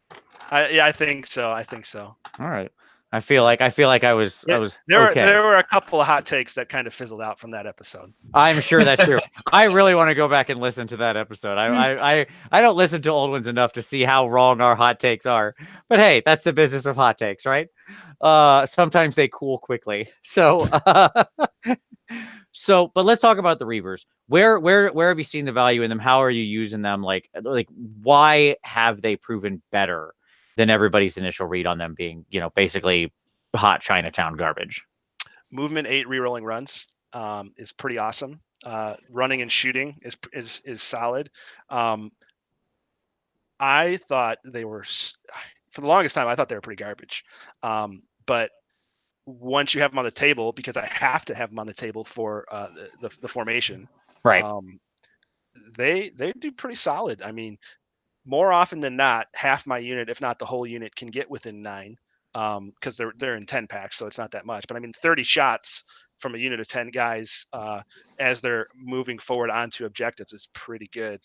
I think so. All right. I feel like I was okay. There were a couple of hot takes that kind of fizzled out from that episode. I'm sure that's true. I really want to go back and listen to that episode. I don't listen to old ones enough to see how wrong our hot takes are. But hey, that's the business of hot takes, right? Sometimes they cool quickly. So but let's talk about the Reavers. Where have you seen the value in them? How are you using them? Like why have they proven better than everybody's initial read on them being, basically hot Chinatown garbage? Movement 8 rerolling runs is pretty awesome. Running and shooting is solid. I thought they were, for the longest time, I thought they were pretty garbage. But once you have them on the table, because I have to have them on the table for the formation, right? They do pretty solid. I mean, more often than not, half my unit, if not the whole unit, can get within 9, because they're in 10 packs, so it's not that much. But I mean, 30 shots from a unit of 10 guys as they're moving forward onto objectives is pretty good.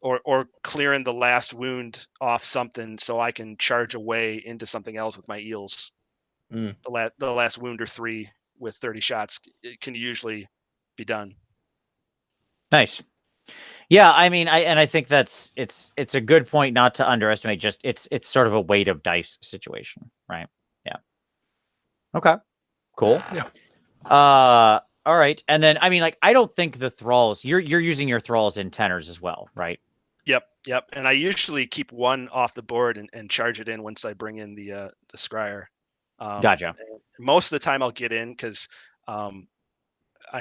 Or clearing the last wound off something so I can charge away into something else with my eels. The last wound or 3 with 30 shots, it can usually be done. Nice. Yeah, I mean, I think it's a good point not to underestimate. Just it's sort of a weight of dice situation, right? Yeah. Okay. Cool. Yeah. All right, and then I mean, like, I don't think the thralls. You're using your thralls in tenors as well, right? Yep. And I usually keep 1 off the board and charge it in once I bring in the scryer. Gotcha. Most of the time I'll get in because I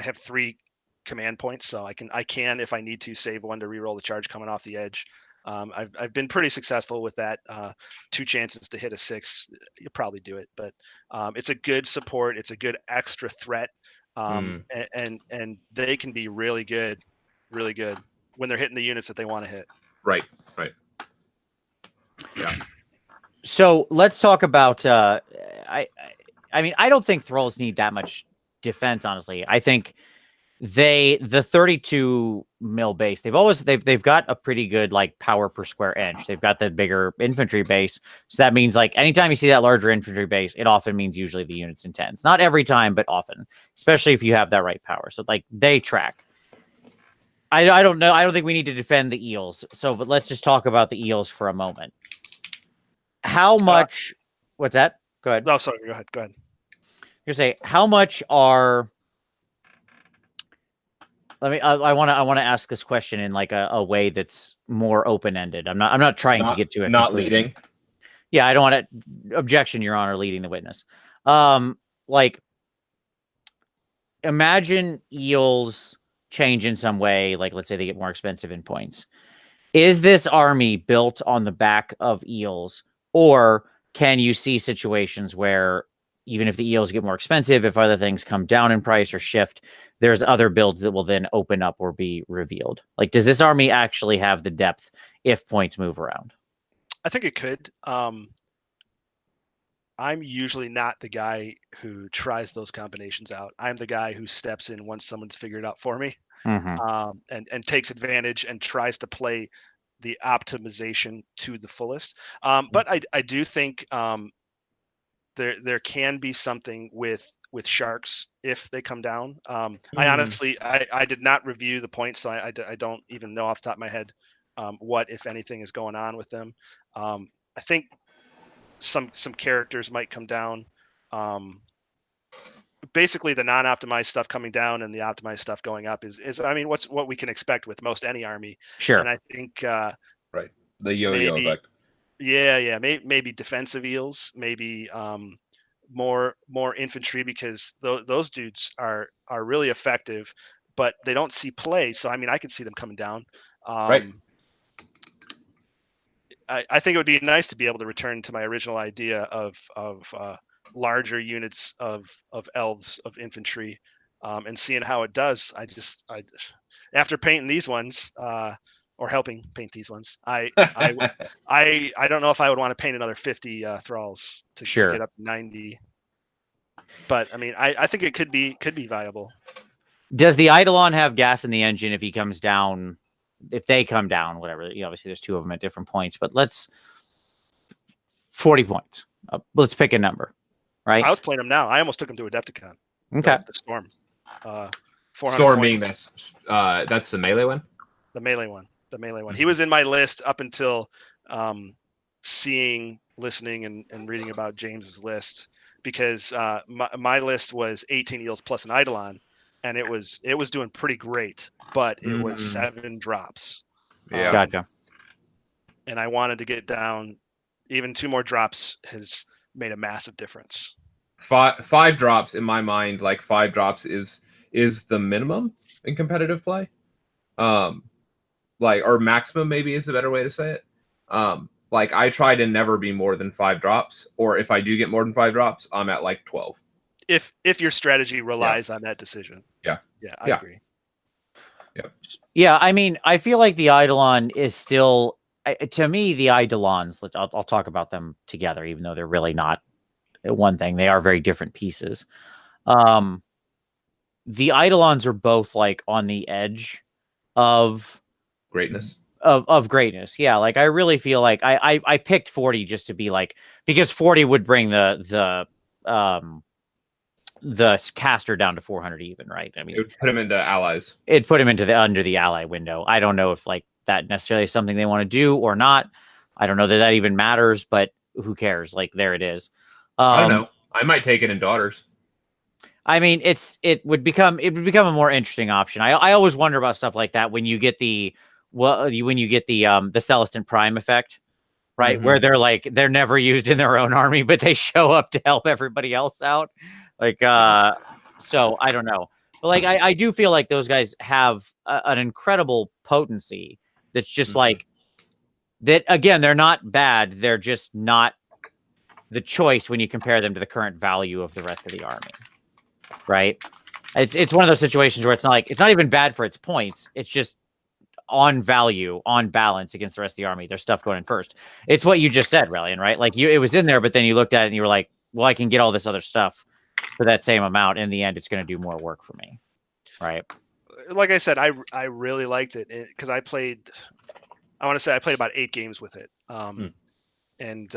have 3 command points, so I can if I need to save 1 to reroll the charge coming off the edge. I've been pretty successful with that. 2 chances to hit a 6, you'll probably do it, but it's a good support. It's a good extra threat, and they can be really good when they're hitting the units that they want to hit. Right. Yeah. So let's talk about. I mean, I don't think thralls need that much defense. Honestly, I think the 32 mil base, they've got a pretty good like power per square inch. They've got the bigger infantry base, so that means like anytime you see that larger infantry base, it often means usually the unit's intense. Not every time, but often, especially if you have that right power. So like they track. I don't know. I don't think we need to defend the eels. But let's just talk about the eels for a moment. How much? What's that? Go ahead. No, sorry. Go ahead. You say how much are? I want to ask this question in like a way that's more open ended. I'm not trying to get to it. Not leading. Yeah, I don't want to. Objection, Your Honor, leading the witness. Like, imagine eels change in some way, like let's say they get more expensive in points. Is this army built on the back of eels, or can you see situations where even if the eels get more expensive, if other things come down in price or shift, there's other builds that will then open up or be revealed? Like, does this army actually have the depth if points move around? I think it could. I'm usually not the guy who tries those combinations out. I'm the guy who steps in once someone's figured it out for me, and takes advantage and tries to play the optimization to the fullest. But I do think there can be something with sharks if they come down. I honestly I did not review the points, so I don't even know off the top of my head what, if anything, is going on with them. I think some characters might come down. Basically, the non-optimized stuff coming down and the optimized stuff going up is I mean, what we can expect with most any army. Sure. And I think right, the yo-yo effect. Yeah, maybe defensive eels, maybe more infantry, because those dudes are really effective, but they don't see play. So I mean, I could see them coming down. Right. I think it would be nice to be able to return to my original idea of larger units of elves, of infantry, and seeing how it does. After painting these ones, or helping paint these ones, I don't know if I would want to paint another 50 thralls to get up to 90. But I mean, I think it could be viable. Does the Eidolon have gas in the engine if he comes down? If they come down, whatever, obviously there's 2 of them at different points, but let's 40 points. Let's pick a number, right? I was playing him now. I almost took him to Adepticon. Okay. The Storm. 400 Storm being points. that's the melee one. The melee one. The melee one. Mhm. He was in my list up until seeing, listening, and reading about James's list, because my list was 18 eels plus an Eidolon, and it was doing pretty great, but it was 7 drops. Yeah. Gotcha. And I wanted to get down. Even 2 more drops has made a massive difference. 5 drops in my mind, like 5 drops is the minimum in competitive play. Like, or maximum maybe is a better way to say it. Like, I try to never be more than 5 drops, or if I do get more than 5 drops, I'm at like 12. If your strategy relies on that decision. Yeah. Yeah, I agree. Yeah, I mean, I feel like the Eidolon is still, to me, the Eidolons, I'll talk about them together, even though they're really not one thing. They are very different pieces. The Eidolons are both like on the edge of Greatness. Of greatness. Yeah, like I really feel like I picked 40 just to be like, because 40 would bring the caster down to 400 even, right? I mean, It would put him into allies. It'd put him into under the ally window. I don't know if like that necessarily is something they want to do or not. I don't know that even matters, but who cares? Like, there it is. I don't know. I might take it in daughters. I mean, it would become a more interesting option. I always wonder about stuff like that when you get the Celestin Prime effect, right? Where they're never used in their own army, but they show up to help everybody else out. Like, so I don't know. But like, I do feel like those guys have an incredible potency that's just like that. Again, they're not bad. They're just not the choice when you compare them to the current value of the rest of the army, right? It's one of those situations where it's not even bad for its points. It's just on value, on balance against the rest of the army. There's stuff going in first. It's what you just said, Rhellion, right? Like it was in there, but then you looked at it and you were like, well, I can get all this other stuff for that same amount. In the end, it's going to do more work for me, right? Like I said, I really liked it because I played about 8 games with it, and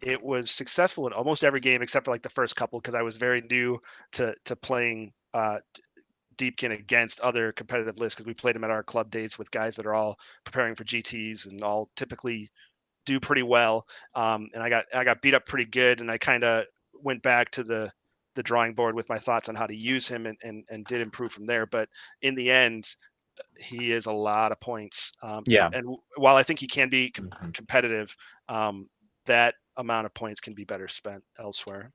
it was successful in almost every game except for like the first couple, because I was very new to playing Deepkin against other competitive lists, because we played them at our club days with guys that are all preparing for GTs and all typically do pretty well. And I got beat up pretty good, and I kind of went back to the drawing board with my thoughts on how to use him, and did improve from there. But in the end, he is a lot of points. And while I think he can be competitive, that amount of points can be better spent elsewhere.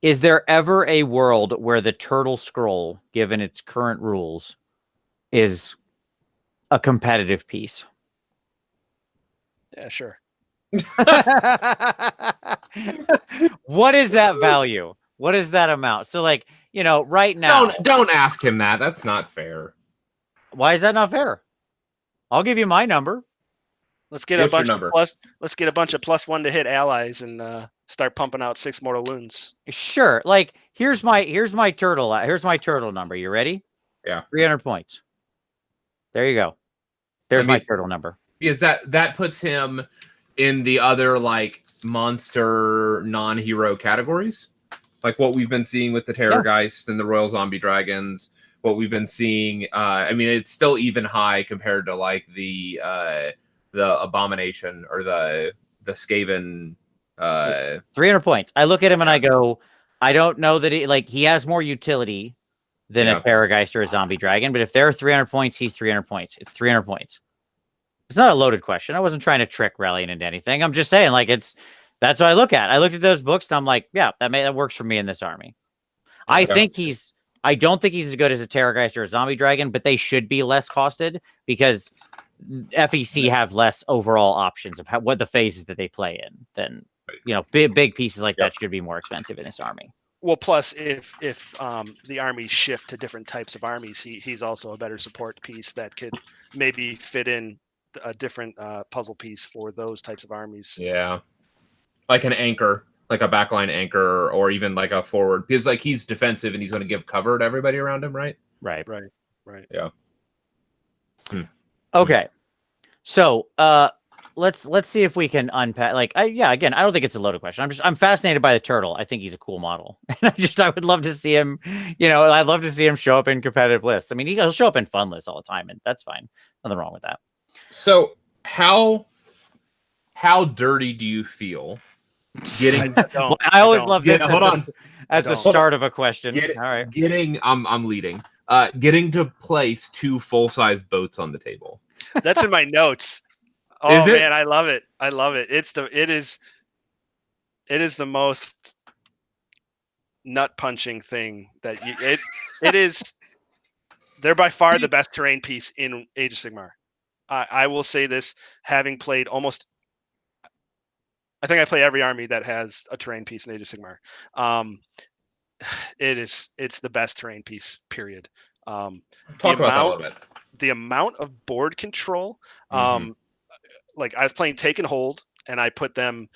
Is there ever a world where the Turtle Scroll, given its current rules, is a competitive piece? Yeah, sure. What is that value? What is that amount? So, like, right now, don't ask him that. That's not fair. Why is that not fair? I'll give you my number. Let's get a bunch of +1 to hit allies and start pumping out 6 mortal wounds. Sure. Like, here's my turtle. Here's my turtle number. You ready? Yeah. 300 points. There you go. There's my turtle number. Because that puts him in the other like monster non-hero categories, like what we've been seeing with the Terrorgeist and the Royal Zombie Dragons. What we've been seeing, I mean, it's still even high compared to like the Abomination or the Skaven. 300 points. I look at him and I go, I don't know that he has more utility than a Terrorgeist or a Zombie Dragon, but if there are 300 points, he's 300 points. It's 300 points. It's not a loaded question. I wasn't trying to trick Rhellion into anything. I'm just saying, like, that's what I look at. I looked at those books and I'm like, yeah, that works for me in this army. I don't think he's as good as a Terrorgeist or a Zombie Dragon, but they should be less costed because FEC have less overall options of what the phases that they play in than, big pieces like that should be more expensive in this army. Well, plus if the armies shift to different types of armies, he's also a better support piece that could maybe fit in a different puzzle piece for those types of armies. Yeah, like an anchor, like a backline anchor, or even like a forward, because like he's defensive and he's going to give cover to everybody around him, right? Right. Yeah. Okay. So let's see if we can unpack. Like, again, I don't think it's a loaded question. I'm fascinated by the turtle. I think he's a cool model, and I would love to see him. I'd love to see him show up in competitive lists. I mean, he'll show up in fun lists all the time, and that's fine. Nothing wrong with that. So how dirty do you feel getting? Well, I always love this. Hold on. As the start of a question. All right. I'm leading. Getting to place 2 full-size boats on the table. That's in my notes. Oh man, I love it. I love it. It is the most nut punching thing that it is. They're by far the best terrain piece in Age of Sigmar. I will say this, having played almost. I think I play every army that has a terrain piece in Age of Sigmar. It's the best terrain piece, period. Talk about that a little bit. The amount of board control, like I was playing take and hold, and I put them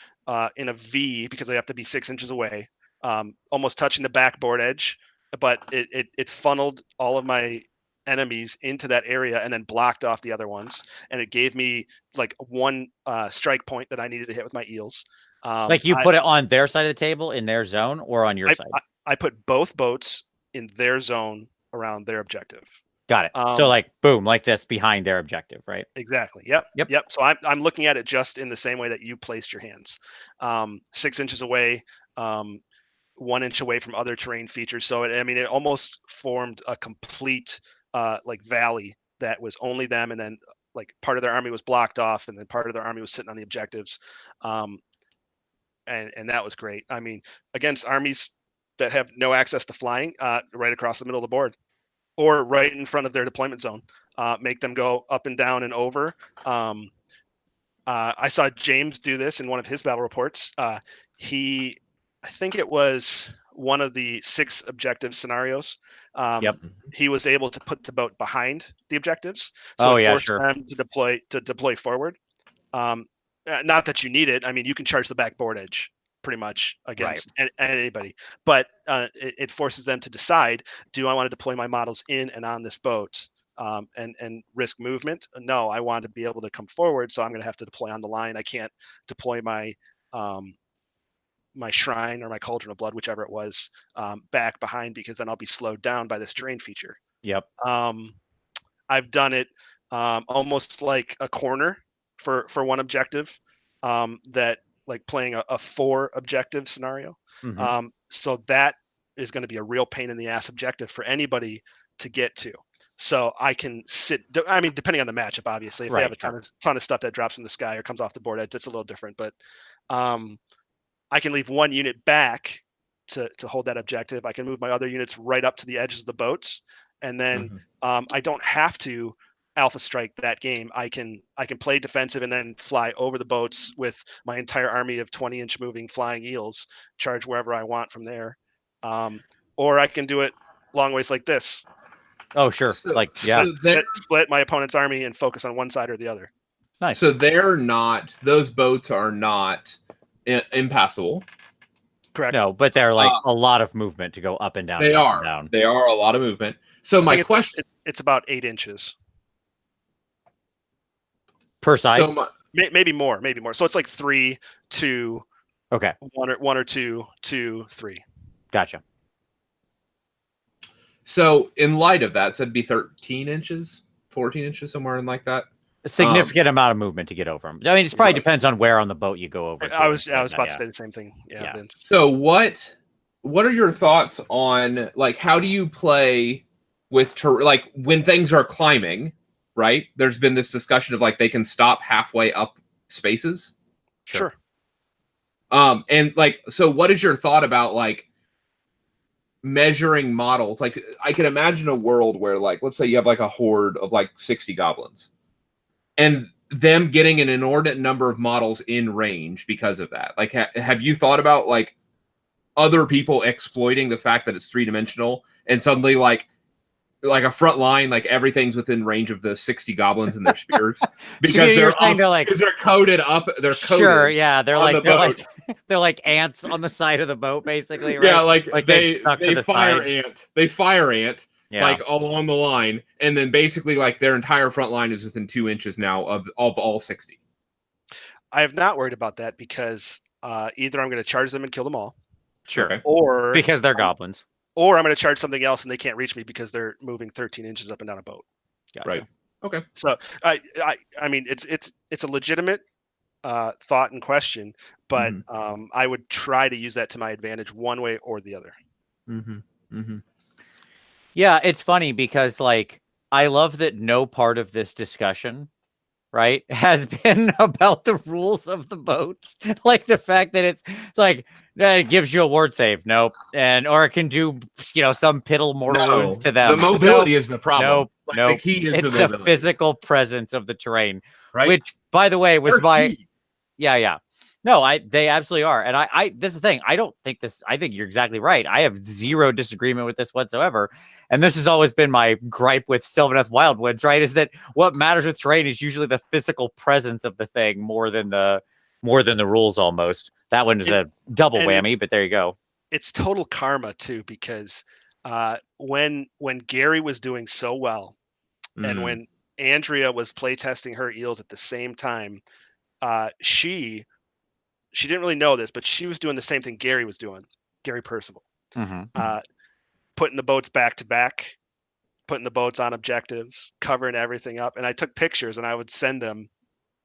in a V because they have to be 6 inches away, almost touching the backboard edge, but it funneled all of my enemies into that area and then blocked off the other ones, and it gave me like 1 strike point that I needed to hit with my eels. Like you put it on their side of the table in their zone, or on your side? I put both boats in their zone around their objective. Got it. So like boom, like this behind their objective, right? Exactly. Yep. So I'm looking at it just in the same way that you placed your hands, 6 inches away, 1 inch away from other terrain features. So it almost formed a complete like valley that was only them, and then like part of their army was blocked off, and then part of their army was sitting on the objectives, and that was great. I mean, against armies that have no access to flying, right across the middle of the board, or right in front of their deployment zone, make them go up and down and over. I saw James do this in one of his battle reports. I think it was one of the 6 objective scenarios. He was able to put the boat behind the objectives, so it forced them to deploy forward. Not that you need it. I mean, you can charge the backboard edge pretty much against anybody, but it forces them to decide: do I want to deploy my models in and on this boat, and risk movement? No, I want to be able to come forward, so I'm going to have to deploy on the line. I can't deploy my my shrine or my cauldron of blood, whichever it was, back behind, because then I'll be slowed down by this terrain feature. Yep. I've done it almost like a corner for one objective, that like playing a 4 objective scenario. So that is going to be a real pain in the ass objective for anybody to get to. So I can sit, I mean, depending on the matchup, obviously, if they have a ton of stuff that drops from the sky or comes off the board edge, it's a little different, but I can leave 1 unit back to hold that objective. I can move my other units right up to the edges of the boats, and then I don't have to alpha strike that game. I can play defensive and then fly over the boats with my entire army of 20-inch moving flying eels, charge wherever I want from there. Or I can do it long ways like this. Oh, sure. Split my opponent's army and focus on one side or the other. Nice. So those boats are not impassable. Correct. No, but they're like a lot of movement to go up and down. They are a lot of movement. So my question, it's about 8 inches per side. So maybe more. So it's like 3, 2. Okay. 1 or 2, 2, 3. Gotcha. So in light of that, so it'd be 13 inches, 14 inches, somewhere in like that. A significant amount of movement to get over them. I mean, it probably depends on where on the boat you go over. I was about to say the same thing. Yeah. Vince. So what are your thoughts on, like, how do you play with like when things are climbing, right? There's been this discussion of like they can stop halfway up spaces. Sure. And like, so what is your thought about like measuring models? Like, I can imagine a world where, like, let's say you have like a horde of like 60 goblins, and them getting an inordinate number of models in range because of that. Like, have you thought about like other people exploiting the fact that it's 3-dimensional and suddenly like a front line, like everything's within range of the 60 goblins and their spears because they're coded up. They're coded. Sure, yeah, they're like ants on the side of the boat, basically. Right? Yeah, like they fire side. ant. They fire ant. Yeah. Like along the line, and then basically like their entire front line is within 2 inches now of all 60. I have not worried about that because either I'm going to charge them and kill them all, Sure. Okay. or Because they're goblins. or I'm going to charge something else and they can't reach me because they're moving 13 inches up and down a boat. Gotcha. Right. Okay. So I mean it's a legitimate thought and question, but I would try to use that to my advantage one way or the other. Yeah, it's funny because like I love that no part of this discussion, right, has been about the rules of the boat. Like the fact that it's like it gives you a ward save, nope, and or it can do some piddle mortal wounds to them. The mobility is the problem. Nope, Like, nope. the key is It's the the mobility. physical presence of the terrain, Right? which, by the way, was They're my key. yeah. No, they absolutely are. And I this is the thing. I don't think this, I think you're exactly right. I have zero disagreement with this whatsoever. And this has always been my gripe with Sylvaneth Wildwoods, right? Is that what matters with terrain is usually the physical presence of the thing more than the rules almost. That one is a double whammy, but there you go. It's total karma too, because when Gary was doing so well, and when Andrea was playtesting her eels at the same time, she didn't really know this, but she was doing the same thing Gary was doing, Gary Percival. Putting the boats back to back, putting the boats on objectives, covering everything up. And I took pictures and I would send them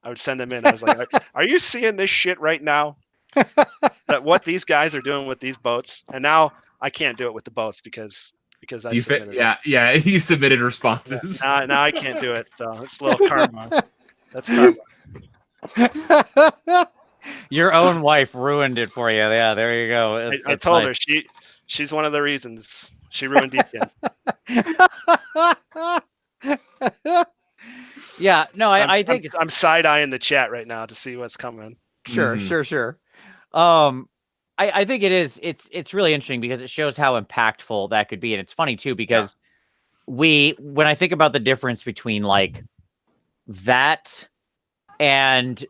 in. I was like, are you seeing this shit right now? That what these guys are doing with these boats? And now I can't do it with the boats because I submitted it. Yeah, you submitted responses. Yeah, now I can't do it. So it's a little karma. That's karma. Your own wife ruined it for you. Yeah, there you go. I told her she's one of the reasons she ruined Deepkin. Yeah, no, I think I'm side eyeing the chat right now to see what's coming. Sure. I think it is. It's really interesting because it shows how impactful that could be, and it's funny too because when I think about the difference between like that and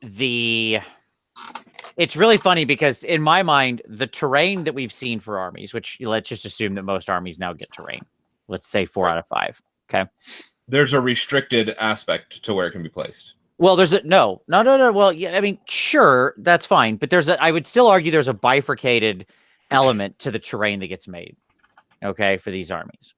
it's really funny because in my mind, the terrain that we've seen for armies, which let's just assume that most armies now get terrain. Let's say 4 out of 5. Okay. There's a restricted aspect to where it can be placed. Well, there's no. Well, yeah, I mean, sure, that's fine, but I would still argue there's a bifurcated element to the terrain that gets made. Okay, for these armies,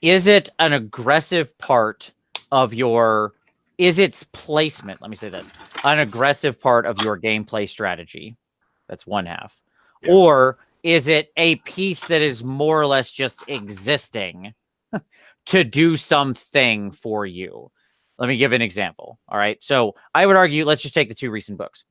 is it an aggressive part of your? Is its placement? Let me say this: an aggressive part of your gameplay strategy. That's one half, or is it a piece that is more or less just existing to do something for you? Let me give an example. All right. So I would argue, let's just take the 2 recent books.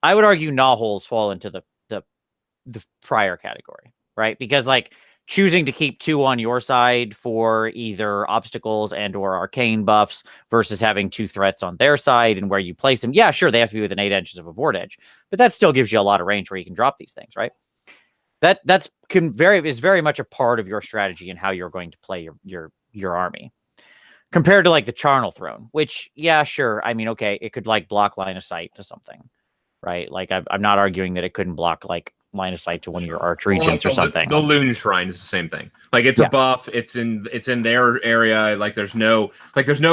I would argue Gnawholes fall into the prior category, right? Because like choosing to keep 2 on your side for either obstacles and or arcane buffs versus having 2 threats on their side and where you place them. Yeah, sure. They have to be within 8 inches of a board edge, but that still gives you a lot of range where you can drop these things, right? Is very much a part of your strategy and how you're going to play your army. Compared to like the Charnel Throne, which, yeah, sure. I mean, okay, it could like block line of sight to something, right? Like I'm not arguing that it couldn't block like line of sight to one of your arch regents or something. The Loon Shrine is the same thing. Like it's a buff. It's in their area. Like there's no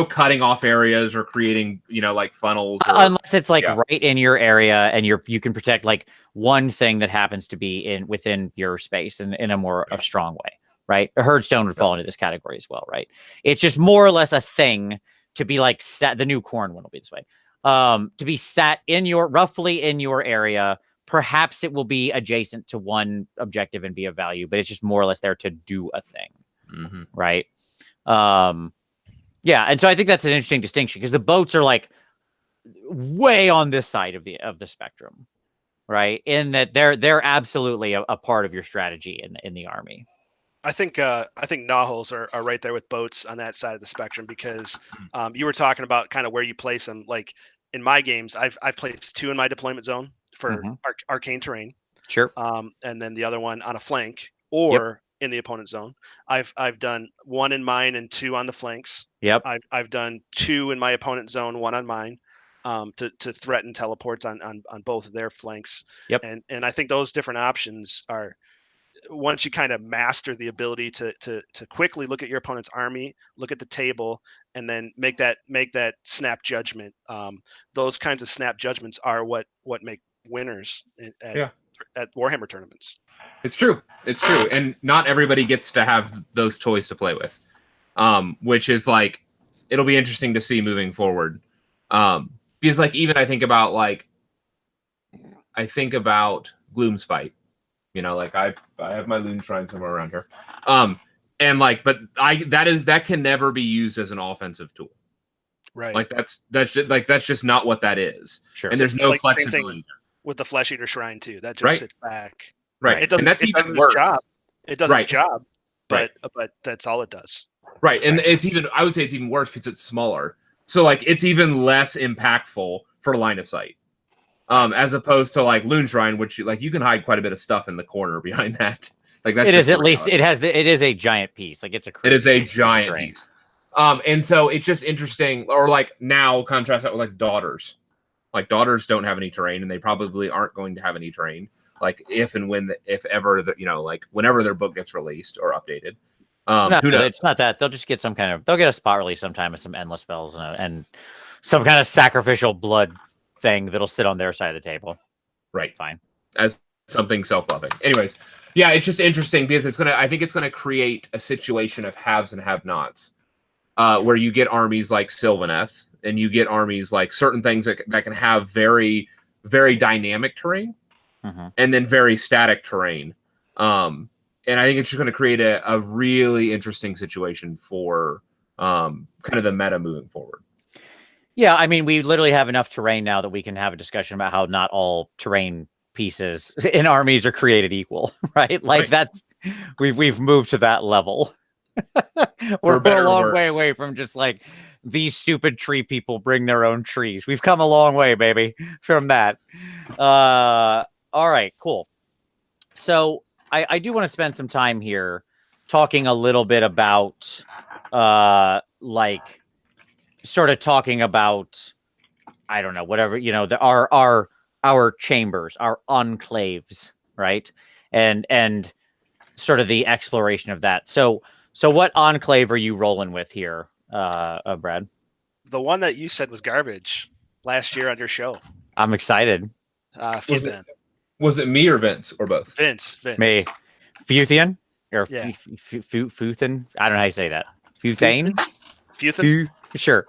cutting off areas or creating like funnels. Unless it's like right in your area and you can protect like one thing that happens to be within your space in a more strong way. Right, a Herdstone would fall into this category as well, right? It's just more or less a thing to be like set. The new corn one will be this way, to be sat roughly in your area. Perhaps it will be adjacent to one objective and be of value, but it's just more or less there to do a thing, right? Yeah, and so I think that's an interesting distinction because the boats are like way on this side of the spectrum, right? In that they're absolutely a part of your strategy in the army. I think Gnawholes are right there with boats on that side of the spectrum because you were talking about kind of where you place them. Like in my games, I've placed 2 in my deployment zone for arcane terrain. Sure. And then the other one on a flank or in the opponent's zone. I've done 1 in mine and 2 on the flanks. Yep. I've done 2 in my opponent's zone, 1 on mine. To threaten teleports on both of their flanks. Yep. And I think those different options are once you kind of master the ability to quickly look at your opponent's army, look at the table, and then make that snap judgment. Those kinds of snap judgments are what make winners at Warhammer tournaments. It's true. It's true. And not everybody gets to have those toys to play with, which is like, it'll be interesting to see moving forward. Because like, even I think about Gloomspite. You know, like I have my Loon Shrine somewhere around here. And like, but that can never be used as an offensive tool. Right. Like that's just not what that is. Sure. And there's no like flexibility with the Flesh Eater Shrine too. That just sits back. Right. It doesn't, and that's it even does worse. its job. It does its job, but Right. but that's all it does. Right. And I would say it's even worse because it's smaller. So like it's even less impactful for line of sight. As opposed to like Loon Shrine, which you can hide quite a bit of stuff in the corner behind that. Like that's it is at least it is a giant piece. Like it's a giant piece. And so it's just interesting. Or like now contrast that with like Daughters. Like Daughters don't have any terrain, and they probably aren't going to have any terrain. Like if ever like whenever their book gets released or updated. No, who knows? it's not that. They'll just get they'll get a spot release sometime with some endless spells and some kind of sacrificial blood thing that'll sit on their side of the table. Right. Fine. As something self-loving. Anyways, yeah, it's just interesting because I think it's gonna create a situation of haves and have-nots. Where you get armies like Sylvaneth, and you get armies like certain things that can have very, very dynamic terrain, and then very static terrain. And I think it's just going to create a really interesting situation for kind of the meta moving forward. Yeah, I mean, we literally have enough terrain now that we can have a discussion about how not all terrain pieces in armies are created equal, right? Like that's we've moved to that level. We're a long way away from just like these stupid tree people bring their own trees. We've come a long way, baby, from that. All right, cool. So I do want to spend some time here talking a little bit about like sort of talking about, I don't know, whatever, our chambers, our enclaves, right? And sort of the exploration of that. So what enclave are you rolling with here, Brad? The one that you said was garbage last year on your show. I'm excited. Was it me or Vince or both? Vince. Me. Futhian? Or yeah. Futhan? I don't know how you say that. Futhane? Futhan? Sure.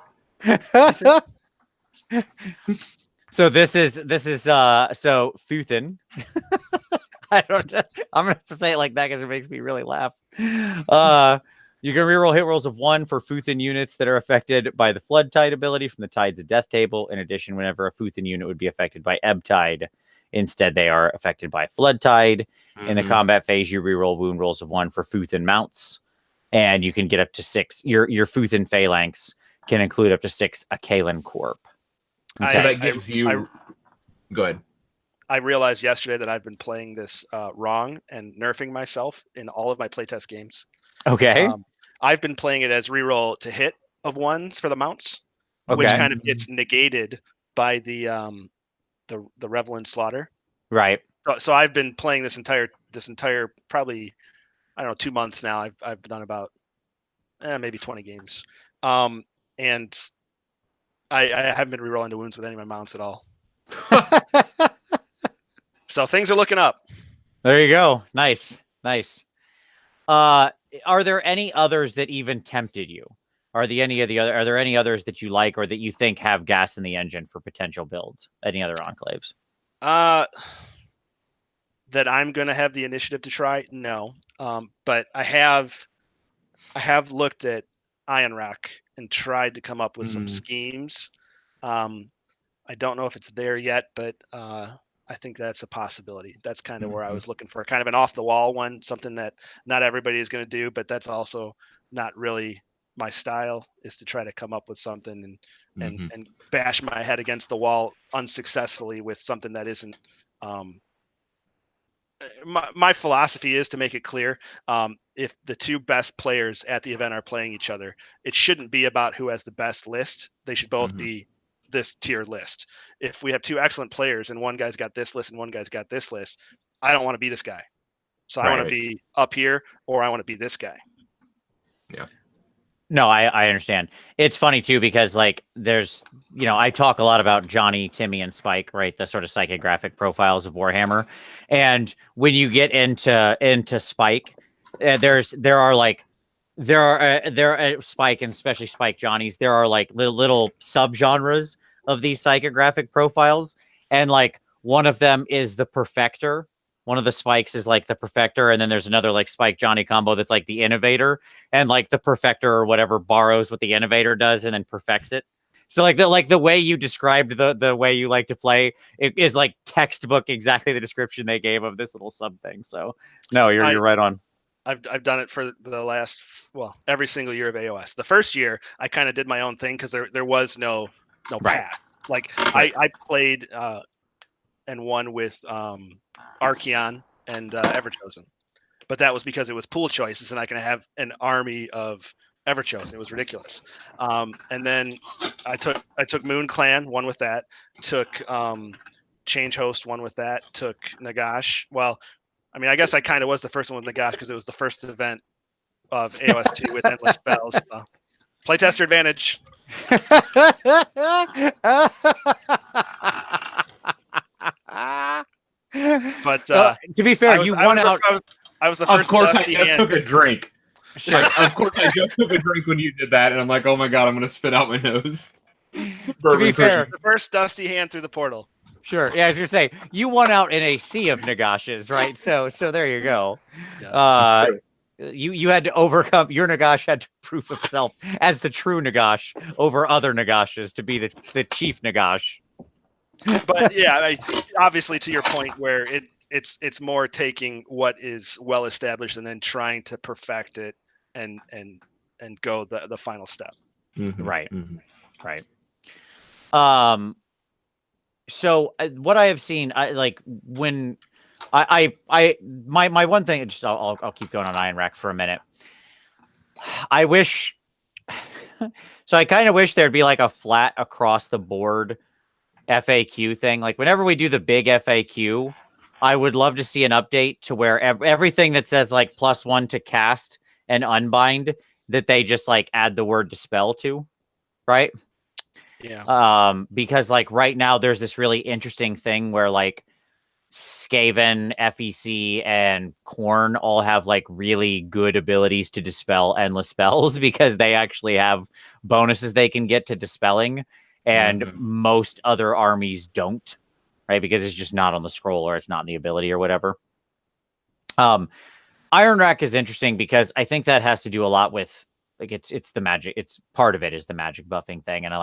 So this is so Futhan. I don't know. I'm gonna say it like that because it makes me really laugh. You can reroll hit rolls of 1 for Futhan units that are affected by the Flood Tide ability from the Tides of Death table. In addition, whenever a Futhan unit would be affected by Ebb Tide, instead they are affected by Flood Tide. In the combat phase, you reroll wound rolls of 1 for Futhan mounts, and you can get up to 6. Your Futhan phalanx can include up to 6 Akalan Corp. Okay. So that gives you. Go ahead. I realized yesterday that I've been playing this wrong and nerfing myself in all of my playtest games. Okay. I've been playing it as reroll to hit of 1s for the mounts, which kind of gets negated by the Rhellion slaughter. Right. So I've been playing this entire probably, I don't know, 2 months now. I've done about maybe 20 games, and I haven't been rerolling to wounds with any of my mounts at all. So things are looking up. There you go. Nice. Are there any others that even tempted you? Are there any others that you like or that you think have gas in the engine for potential builds? Any other enclaves? That I'm going to have the initiative to try? No. But I have looked at Iron Rock and tried to come up with some schemes. I don't know if it's there yet, but I think that's a possibility. That's kind of where I was looking for, kind of an off the wall one, something that not everybody is going to do, but that's also not really my style, is to try to come up with something and bash my head against the wall unsuccessfully with something that isn't. My philosophy is to make it clear, if the two best players at the event are playing each other, it shouldn't be about who has the best list. They should both be this tier list. If we have two excellent players and one guy's got this list and one guy's got this list, I don't want to be this guy. So I want to be up here, or I want to be this guy. Yeah. No, I understand. It's funny too because like there's I talk a lot about Johnny, Timmy, and Spike, right? The sort of psychographic profiles of Warhammer, and when you get into Spike, there are Spike and especially Spike Johnnies. There are like little subgenres of these psychographic profiles, and like one of them is the Perfector. One of the Spikes is like the Perfector, and then there's another like Spike Johnny combo that's like the Innovator, and like the Perfector or whatever borrows what the Innovator does and then perfects it. So like the way you described the way you like to play, it is like textbook exactly the description they gave of this little sub thing. So no, you're right on. I've done it for the last every single year of AOS. The first year I kind of did my own thing because there was no path. Like I played and won with Archeon and Everchosen, but that was because it was pool choices, and I can have an army of Everchosen. It was ridiculous. And then I took Moon Clan, won with that. Took Change Host, won with that. Took Nagash. Well, I mean, I guess I kind of was the first one with Nagash because it was the first event of AOS 2 with endless spells. So. Playtester advantage. But to be fair, you won out. I was the first. Of course, I just took a drink. Of course, I just took a drink when you did that, and I'm like, oh my god, I'm gonna spit out my nose. To be fair, the first dusty hand through the portal. Sure. Yeah, I was gonna say you won out in a sea of Nagashes, right? So there you go. Yeah. You had to overcome your Nagash had to prove himself as the true Nagash over other Nagashes to be the chief Nagash. But yeah, obviously to your point where it's more taking what is well established and then trying to perfect it and go the final step. Mm-hmm. Right. Mm-hmm. Right. So what I have seen, my one thing, just I'll keep going on Iron Rack for a minute. I wish, so I kind of wish there'd be like a flat across the board FAQ thing. Like whenever we do the big FAQ, I would love to see an update to where everything that says like +1 to cast and unbind, that they just like add the word dispel to, right? Yeah. Because like right now there's this really interesting thing where like Skaven, FEC, and Khorne all have like really good abilities to dispel endless spells because they actually have bonuses they can get to dispelling, and most other armies don't, right? Because it's just not on the scroll or it's not in the ability or whatever. Iron Rack is interesting because I think that has to do a lot with like it's the magic. It's part of it is the magic buffing thing, and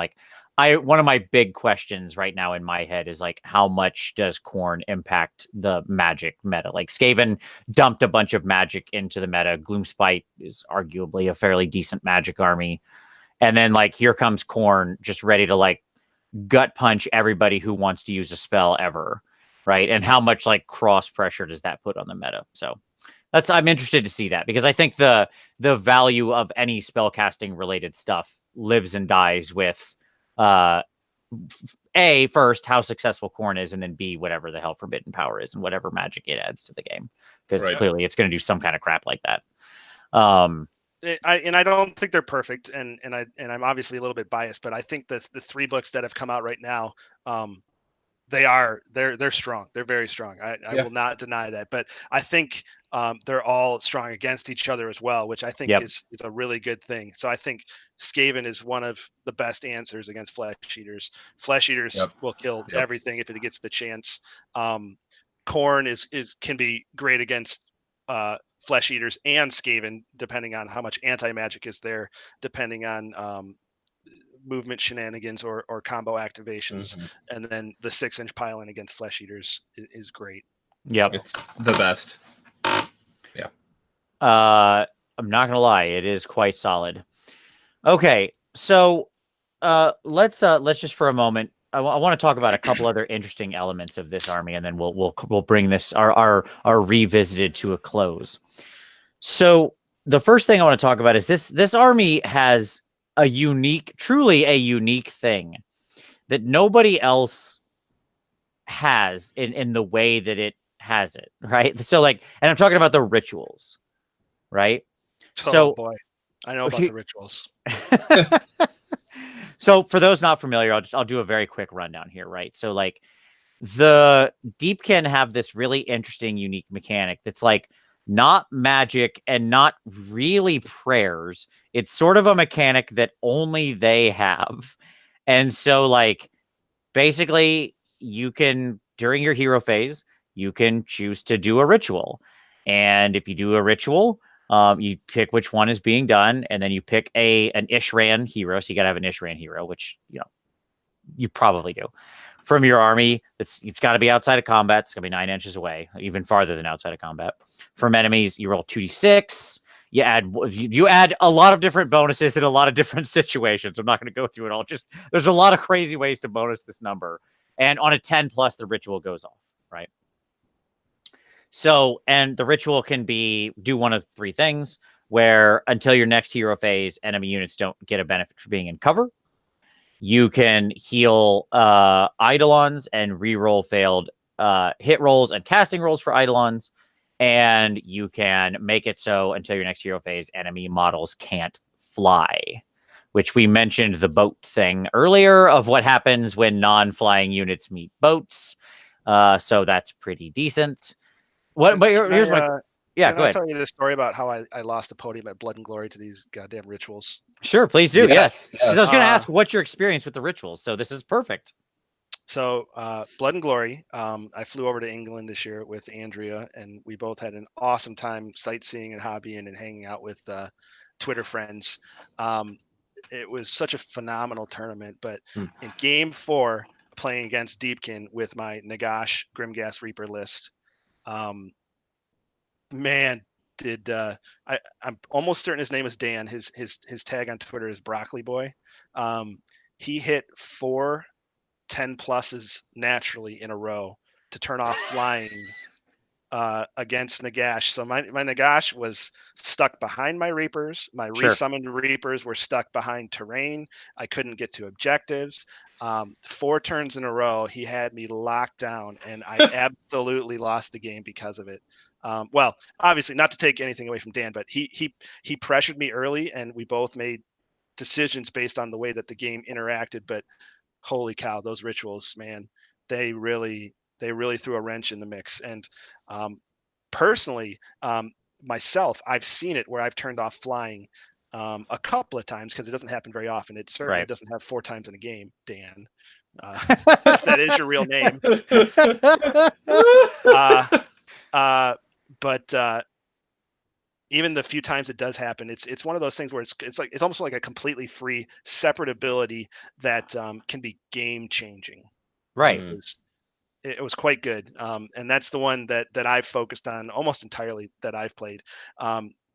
one of my big questions right now in my head is like, how much does Khorne impact the magic meta? Like Skaven dumped a bunch of magic into the meta. Gloomspite is arguably a fairly decent magic army, and then like here comes Khorne just ready to like gut punch everybody who wants to use a spell ever, right? And how much like cross pressure does that put on the meta? So I'm interested to see that because I think the value of any spellcasting related stuff lives and dies with A, first, how successful Khorne is, and then B, whatever the hell Forbidden Power is and whatever magic it adds to the game. Because clearly it's going to do some kind of crap like that. I don't think they're perfect, and I'm obviously a little bit biased, but I think the 3 books that have come out right now, they're strong. They're very strong. I will not deny that, but I think they're all strong against each other as well, which I think is a really good thing. So I think Skaven is one of the best answers against Flesh Eaters. Flesh Eaters will kill everything if it gets the chance. Khorne can be great against Flesh Eaters and Skaven, depending on how much anti-magic is there, depending on movement shenanigans or combo activations. And then the 6-inch pile-in against Flesh Eaters is great. Yeah, it's the best. Yeah. I'm not gonna lie, it is quite solid. Okay, so let's just for a moment. I want to talk about a couple other interesting elements of this army, and then we'll bring this our revisited to a close. So the first thing I want to talk about is this army has truly a unique thing that nobody else has in the way that it has it, right? So like, and I'm talking about the rituals, right? Oh So boy, I know about the rituals. So for those not familiar, I'll do a very quick rundown here, right? So like the Deepkin have this really interesting, unique mechanic that's like not magic and not really prayers. It's sort of a mechanic that only they have. And so like basically you can during your hero phase, you can choose to do a ritual. And if you do a ritual, you pick which one is being done, and then you pick an Ishran hero. So you gotta have an Ishran hero, which you probably do. From your army, it's got to be outside of combat. It's gonna be 9 inches away, even farther than outside of combat. From enemies, you roll 2d6. You add a lot of different bonuses in a lot of different situations. I'm not going to go through it all. Just there's a lot of crazy ways to bonus this number, and on a 10 plus, the ritual goes off, right? So, and the ritual can do one of 3 things, where until your next hero phase, enemy units don't get a benefit for being in cover. You can heal Eidolons and reroll failed hit rolls and casting rolls for Eidolons. And you can make it so until your next hero phase, enemy models can't fly, which we mentioned the boat thing earlier of what happens when non-flying units meet boats. So that's pretty decent. But here's what. Yeah, Can I tell you this story about how I lost the podium at Blood and Glory to these goddamn rituals? Sure, please do. Yes. Because I was going to ask what's your experience with the rituals. So this is perfect. So Blood and Glory, I flew over to England this year with Andrea, and we both had an awesome time sightseeing and hobbying and hanging out with Twitter friends. It was such a phenomenal tournament. But in Game 4, playing against Deepkin with my Nagash Grimgas Reaper list, man, I'm almost certain his name is Dan. His tag on Twitter is Broccoli Boy. He hit 4 10 pluses naturally in a row to turn off flying against Nagash. So my Nagash was stuck behind my Reapers. My resummoned Reapers were stuck behind terrain. I couldn't get to objectives. 4 turns in a row, he had me locked down, and I absolutely lost the game because of it. Well, obviously, not to take anything away from Dan, but he pressured me early, and we both made decisions based on the way that the game interacted. But holy cow, those rituals, man, they really threw a wrench in the mix. And personally, myself, I've seen it where I've turned off flying a couple of times because it doesn't happen very often. It certainly doesn't have 4 times in a game, Dan. If that is your real name. But even the few times it does happen, it's one of those things where it's almost like a completely free, separate ability that can be game changing. Right. It was quite good, and that's the one that I've focused on almost entirely that I've played.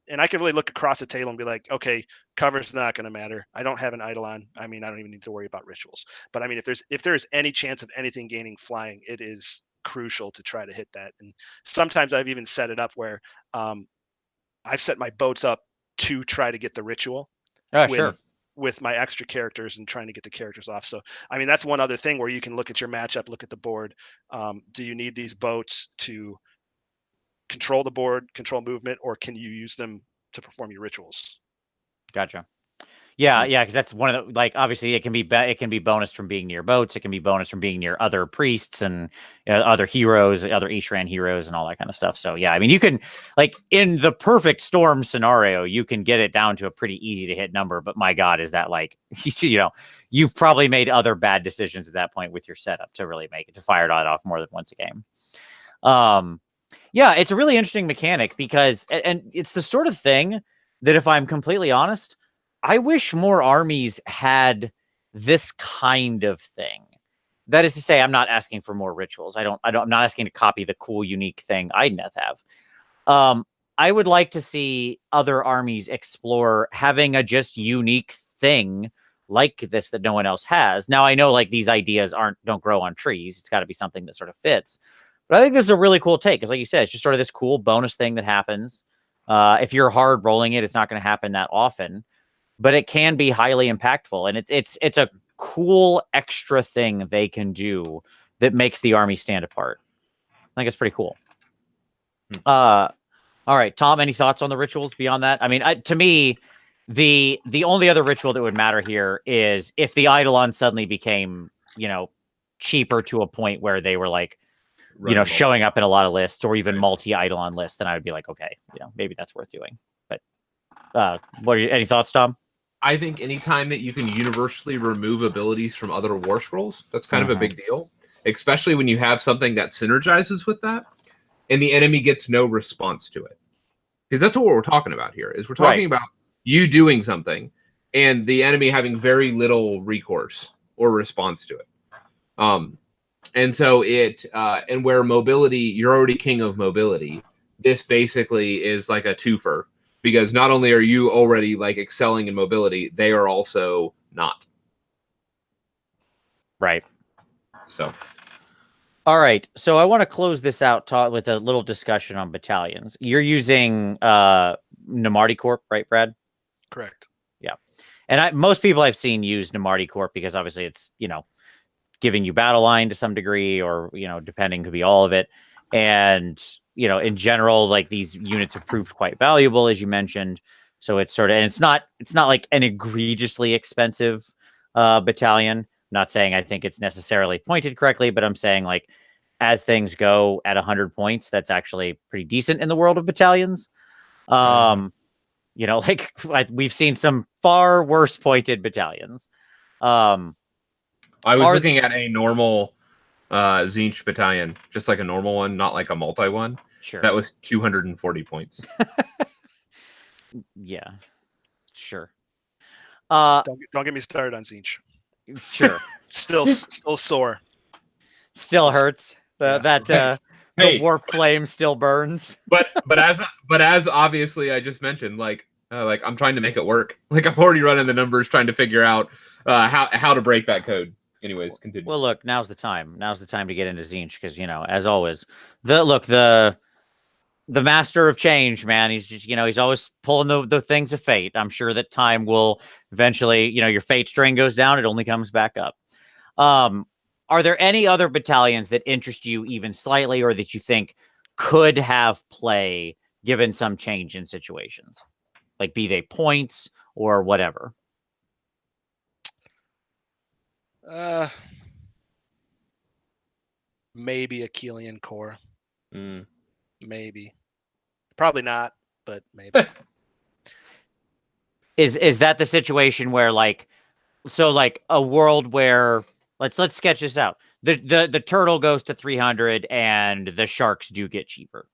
And I can really look across the table and be like, okay, cover's not going to matter. I don't have an Eidolon. I mean, I don't even need to worry about rituals. But I mean, if there's any chance of anything gaining flying, it is crucial to try to hit that. And sometimes I've even set it up where I've set my boats up to try to get the ritual with my extra characters and trying to get the characters off. So, I mean, that's one other thing where you can look at your matchup, look at the board. Do you need these boats to control the board, control movement, or can you use them to perform your rituals? Gotcha. Yeah, because that's one of the, like, obviously it can be bonus from being near boats. It can be bonus from being near other priests and other heroes, other Ishran heroes, and all that kind of stuff. So yeah, I mean, you can, like, in the perfect storm scenario, you can get it down to a pretty easy to hit number. But my God, is that like, you've probably made other bad decisions at that point with your setup to really make it to fire it off more than once a game. Yeah, it's a really interesting mechanic because, and it's the sort of thing that, if I'm completely honest, I wish more armies had this kind of thing. That is to say, I'm not asking for more rituals. I'm not asking to copy the cool, unique thing Idoneth have. I would like to see other armies explore having a just unique thing like this that no one else has. Now, I know like these ideas don't grow on trees. It's got to be something that sort of fits. But I think this is a really cool take. Because like you said, it's just sort of this cool bonus thing that happens. If you're hard rolling it, it's not going to happen that often. But it can be highly impactful, and it's a cool extra thing they can do that makes the army stand apart. I think it's pretty cool. All right, Tom, any thoughts on the rituals beyond that? I mean, to me, the only other ritual that would matter here is if the Eidolon suddenly became, cheaper to a point where they were like, showing up in a lot of lists or even multi-Eidolon lists, then I would be like, okay, maybe that's worth doing. But any thoughts, Tom? I think anytime that you can universally remove abilities from other war scrolls, that's kind of a big deal, especially when you have something that synergizes with that and the enemy gets no response to it. Because that's what we're talking about here, is we're talking about you doing something and the enemy having very little recourse or response to it. And so and where mobility, you're already king of mobility, this basically is like a twofer. Because not only are you already like excelling in mobility, they are also not. Right. So. All right. So I want to close this out with a little discussion on battalions. You're using Namarti Corp, right, Brad? Correct. Yeah. And most people I've seen use Namarti Corp because obviously it's, giving you battle line to some degree or, depending, could be all of it. And in general, like these units have proved quite valuable, as you mentioned. So it's and it's not like an egregiously expensive battalion. I'm not saying I think it's necessarily pointed correctly, but I'm saying like as things go at 100 points, that's actually pretty decent in the world of battalions. Like we've seen some far worse pointed battalions. I was looking at a normal Tzeentch battalion, just like a normal one, not like a multi one. Sure. That was 240 points. Yeah. Sure. Don't get me started on Tzeentch. Sure. Still sore. Still hurts. The warp flame still burns. But as obviously I just mentioned, like I'm trying to make it work. Like I'm already running the numbers, trying to figure out how to break that code. Anyways, continue. Well, look, now's the time. Now's the time to get into Tzeentch because as always, the master of change, man. He's just he's always pulling the things of fate. I'm sure that time will eventually, your fate string goes down, it only comes back up. Are there any other battalions that interest you even slightly, or that you think could have play given some change in situations, like be they points or whatever? Maybe a Keelian core. Maybe. Probably not, but maybe. Is that the situation where like a world where let's sketch this out. The turtle goes to 300 and the sharks do get cheaper.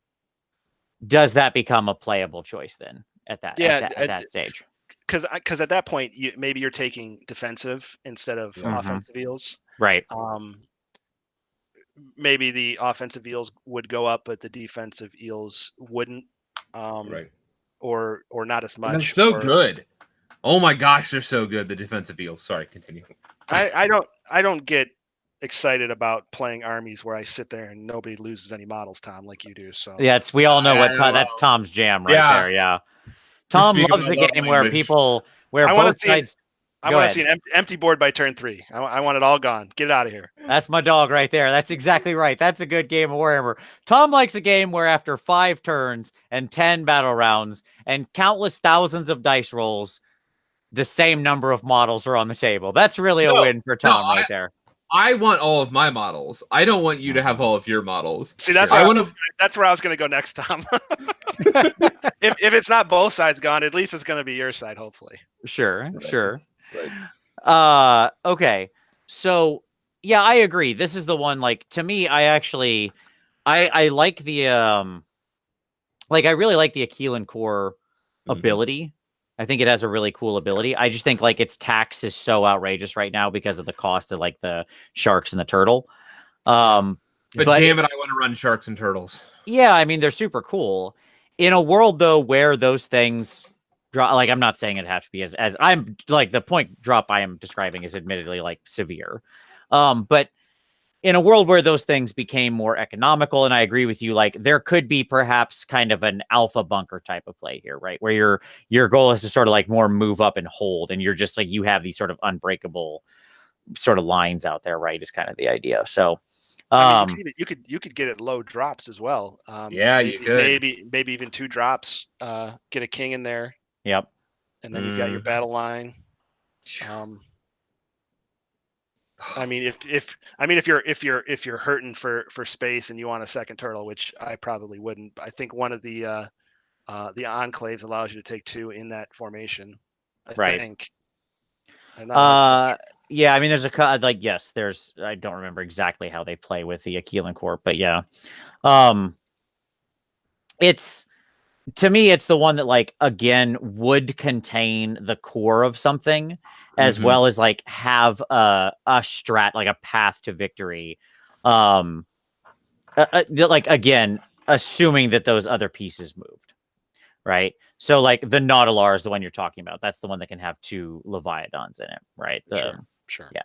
Does that become a playable choice then at that stage? Because at that point, maybe you're taking defensive instead of offensive eels. Right. Maybe the offensive eels would go up, but the defensive eels wouldn't. Right. Or not as much. They're so good. Oh my gosh, they're so good. The defensive eels. Sorry, continue. I don't get excited about playing armies where I sit there and nobody loses any models, Tom, like you do. So yeah, we all know that's Tom's jam right there. Yeah. Tom loves the game where both sides. I want to see an empty board by turn 3. I want it all gone. Get it out of here. That's my dog right there. That's exactly right. That's a good game of Warhammer. Tom likes a game where after 5 turns and 10 battle rounds and countless thousands of dice rolls, the same number of models are on the table. That's really a win for Tom right there. I want all of my models. I don't want you to have all of your models. See, that's where I was going to go next, Tom. if it's not both sides gone, at least it's going to be your side, hopefully. Sure. Right. Okay. So, yeah, I agree. This is the one, like, to me, I like the, I really like the Aquilin core ability. I think it has a really cool ability. I just think like its tax is so outrageous right now because of the cost of like the sharks and the turtle. But damn it, I want to run sharks and turtles. Yeah, I mean, they're super cool. In a world though where those things drop, like I'm not saying it has to be as I'm like the point drop I am describing is admittedly like severe. But in a world where those things became more economical, and I agree with you, like there could be perhaps kind of an alpha bunker type of play here, right? Where your goal is to sort of like more move up and hold, and you're just like, you have these sort of unbreakable sort of lines out there, right? Is kind of the idea. So I mean, you could get it low drops as well. Yeah, you could. Maybe even 2 drops. Get a king in there. Yep. And then you've got your battle line. I mean, if you're hurting for space and you want a second turtle, which I probably wouldn't. I think one of the enclaves allows you to take 2 in that formation. I think. Yeah, I mean, there's there's, I don't remember exactly how they play with the Aquilin Corp, but yeah. It's, to me, it's the one that, like, again, would contain the core of something, as well as, like, have a strat, like a path to victory. Like, again, assuming that those other pieces moved, right? So, like, the Nautilar is the one you're talking about. That's the one that can have 2 Leviathans in it, right? Sure. Yeah.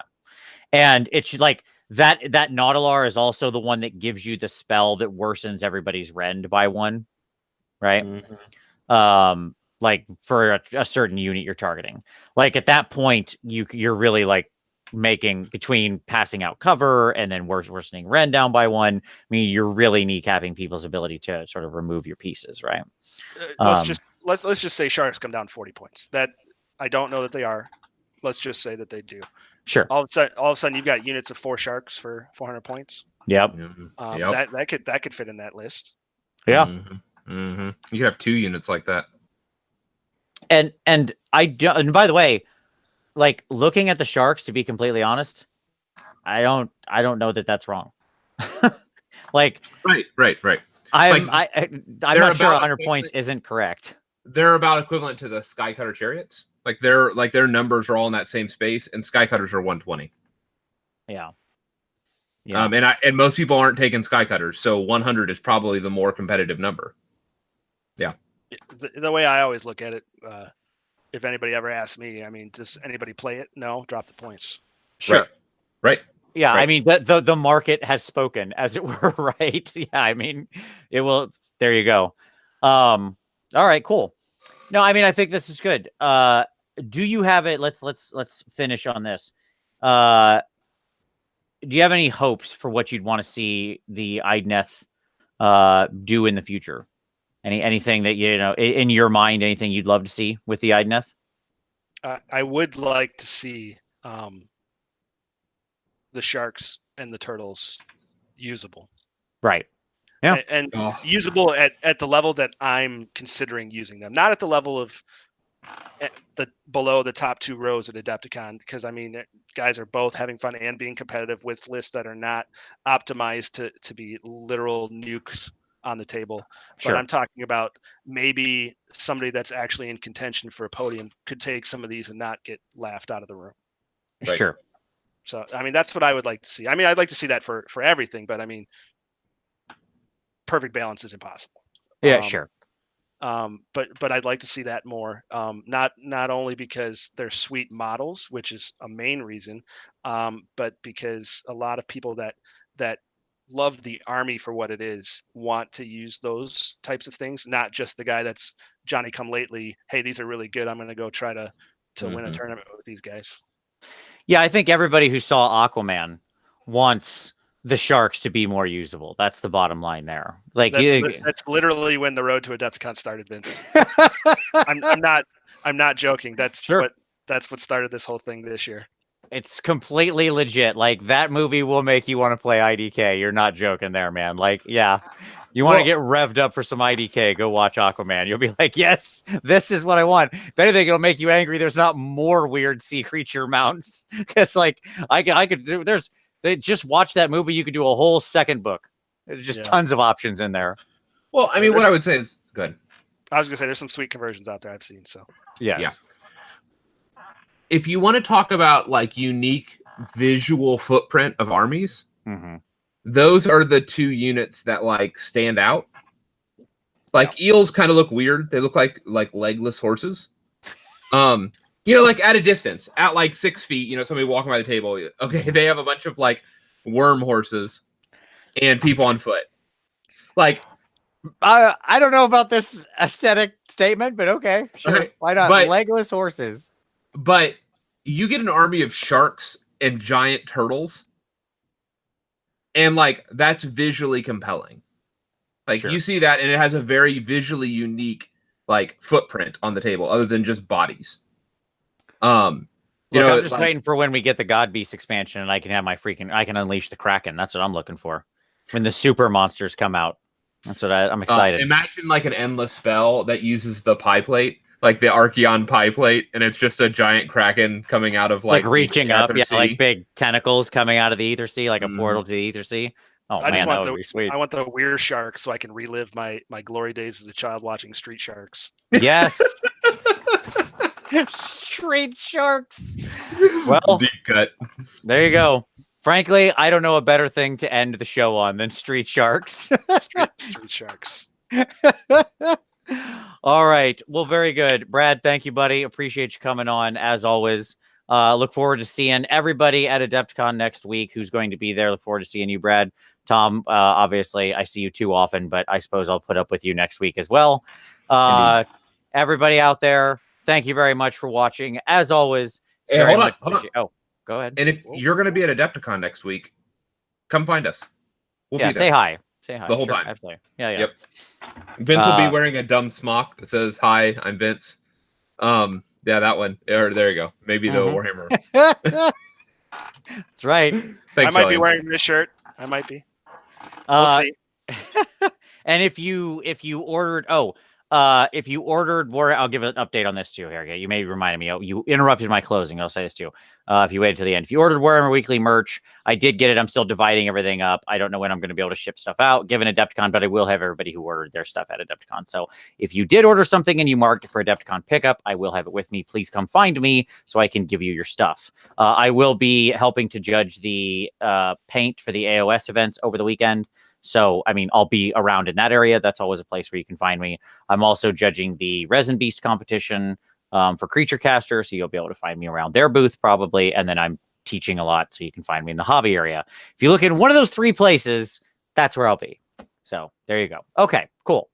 And it's like that Nautilar is also the one that gives you the spell that worsens everybody's rend by 1, right? Like for a certain unit you're targeting. Like at that point, you're really like making between passing out cover and then worsening rend down by 1. I mean, you're really kneecapping people's ability to sort of remove your pieces, right? Let's just say sharks come down 40 points. That I don't know that they are. Let's just say that they do. Sure. All of a sudden, you've got units of 4 sharks for 400 points. Yep. That could fit in that list. Yeah. You could have 2 units like that. And by the way, like looking at the sharks, to be completely honest, I don't know that that's wrong. Like, right. I'm not sure 100 points isn't correct. They're about equivalent to the Skycutter chariots. Like their numbers are all in that same space, and Skycutters are 120. Yeah. And most people aren't taking Skycutters, so 100 is probably the more competitive number. Yeah. The way I always look at it, if anybody ever asks me, I mean, does anybody play it? No, drop the points. Sure. Right. Yeah, right. I mean, the market has spoken, as it were, right? Yeah, I mean, it will. There you go. All right, cool. No, I mean, I think this is good. Do you have it? Let's finish on this. Do you have any hopes for what you'd want to see the Idoneth do in the future? Anything that in your mind, anything you'd love to see with the Idoneth? I would like to see the sharks and the turtles usable. Right. Yeah. And usable at the level that I'm considering using them, not at the level of below the top 2 rows at Adepticon, because I mean, guys are both having fun and being competitive with lists that are not optimized to be literal nukes on the table. Sure. But I'm talking about maybe somebody that's actually in contention for a podium could take some of these and not get laughed out of the room. Right. Sure. So, I mean, that's what I would like to see. I mean, I'd like to see that for everything, but I mean, perfect balance is impossible. Yeah, sure. But I'd like to see that more. Not only because they're sweet models, which is a main reason, but because a lot of people that love the army for what it is want to use those types of things, not just the guy that's Johnny come lately. Hey, these are really good. I'm going to go try to win a tournament with these guys. Yeah, I think everybody who saw Aquaman wants the sharks to be more usable. That's the bottom line there. Like that's literally when the road to Adepticon started, Vince. I'm not joking. That's what started this whole thing this year. It's completely legit. Like, that movie will make you want to play IDK. You're not joking there, man. Like, yeah. You want to get revved up for some IDK, go watch Aquaman. You'll be like, yes, this is what I want. If anything, it'll make you angry there's not more weird sea creature mounts. Because, like, I could do, just watch that movie. You could do a whole second book. There's just tons of options in there. Well, I mean, what I would say is good. I was going to say there's some sweet conversions out there I've seen. So, yes. Yeah. If you want to talk about like unique visual footprint of armies, those are the 2 units that like stand out. Like eels kind of look weird. They look like legless horses. Like at a distance, at like 6 feet, somebody walking by the table. Okay, they have a bunch of like worm horses and people on foot. Like, I don't know about this aesthetic statement, but okay, sure. Okay. Why not? Legless horses. But you get an army of sharks and giant turtles, And like that's visually compelling. Like Sure. you see that, and it has a very visually unique like footprint on the table, other than just bodies. You Look, know, I'm just like, waiting for when we get the God Beast expansion and I can have I can unleash the Kraken. That's what I'm looking for. When the super monsters come out. That's what I'm excited. imagine like an endless spell that uses the pie plate, like the Archeon pie plate, and it's just a giant Kraken coming out of Like the reaching up, Aether yeah, Sea. like big tentacles coming out of the Ether Sea, like a portal to the Ether Sea. Oh I just man, that want would be sweet. I want the Weir Shark so I can relive my glory days as a child watching Street Sharks. Yes. Street Sharks. Well, Deep cut. there you go. Frankly, I don't know a better thing to end the show on than Street Sharks. Street Sharks. All right. Well, very good. Brad, thank you, buddy. Appreciate you coming on as always. Look forward to seeing everybody at Adepticon next week who's going to be there. Look forward to seeing you, Brad. Tom, obviously, I see you too often, but I suppose I'll put up with you next week as well. Everybody out there, thank you very much for watching. As always, hey, hold on. Oh, go ahead. And if you're going to be at Adepticon next week, come find us. We'll be there. Say hi. Say hi. The whole time. Absolutely. Yeah. Yep. Vince will be wearing a dumb smock that says, "Hi, I'm Vince." Yeah, that one. There you go. Maybe the Warhammer. That's right. Thanks, I might be wearing this shirt. I might be. We'll see. And if you ordered, if you ordered I'll give an update on this too. Here, you may remind me. You interrupted my closing. I'll say this too. If you waited to the end, if you ordered Warhammer Weekly merch, I did get it. I'm still dividing everything up. I don't know when I'm going to be able to ship stuff out, given Adepticon, but I will have everybody who ordered their stuff at Adepticon. So if you did order something and you marked it for Adepticon pickup, I will have it with me. Please come find me so I can give you your stuff. I will be helping to judge the paint for the AOS events over the weekend. So, I mean, I'll be around in that area. That's always a place where you can find me. I'm also judging the Resin Beast competition for Creature Caster, so you'll be able to find me around their booth probably. And then I'm teaching a lot, so you can find me in the hobby area. If you look in one of those three places, that's where I'll be. So there you go. Okay, cool.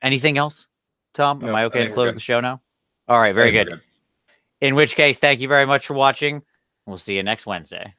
Anything else, Tom? Am I okay to close the show now? All right, very good. In which case, thank you very much for watching. We'll see you next Wednesday.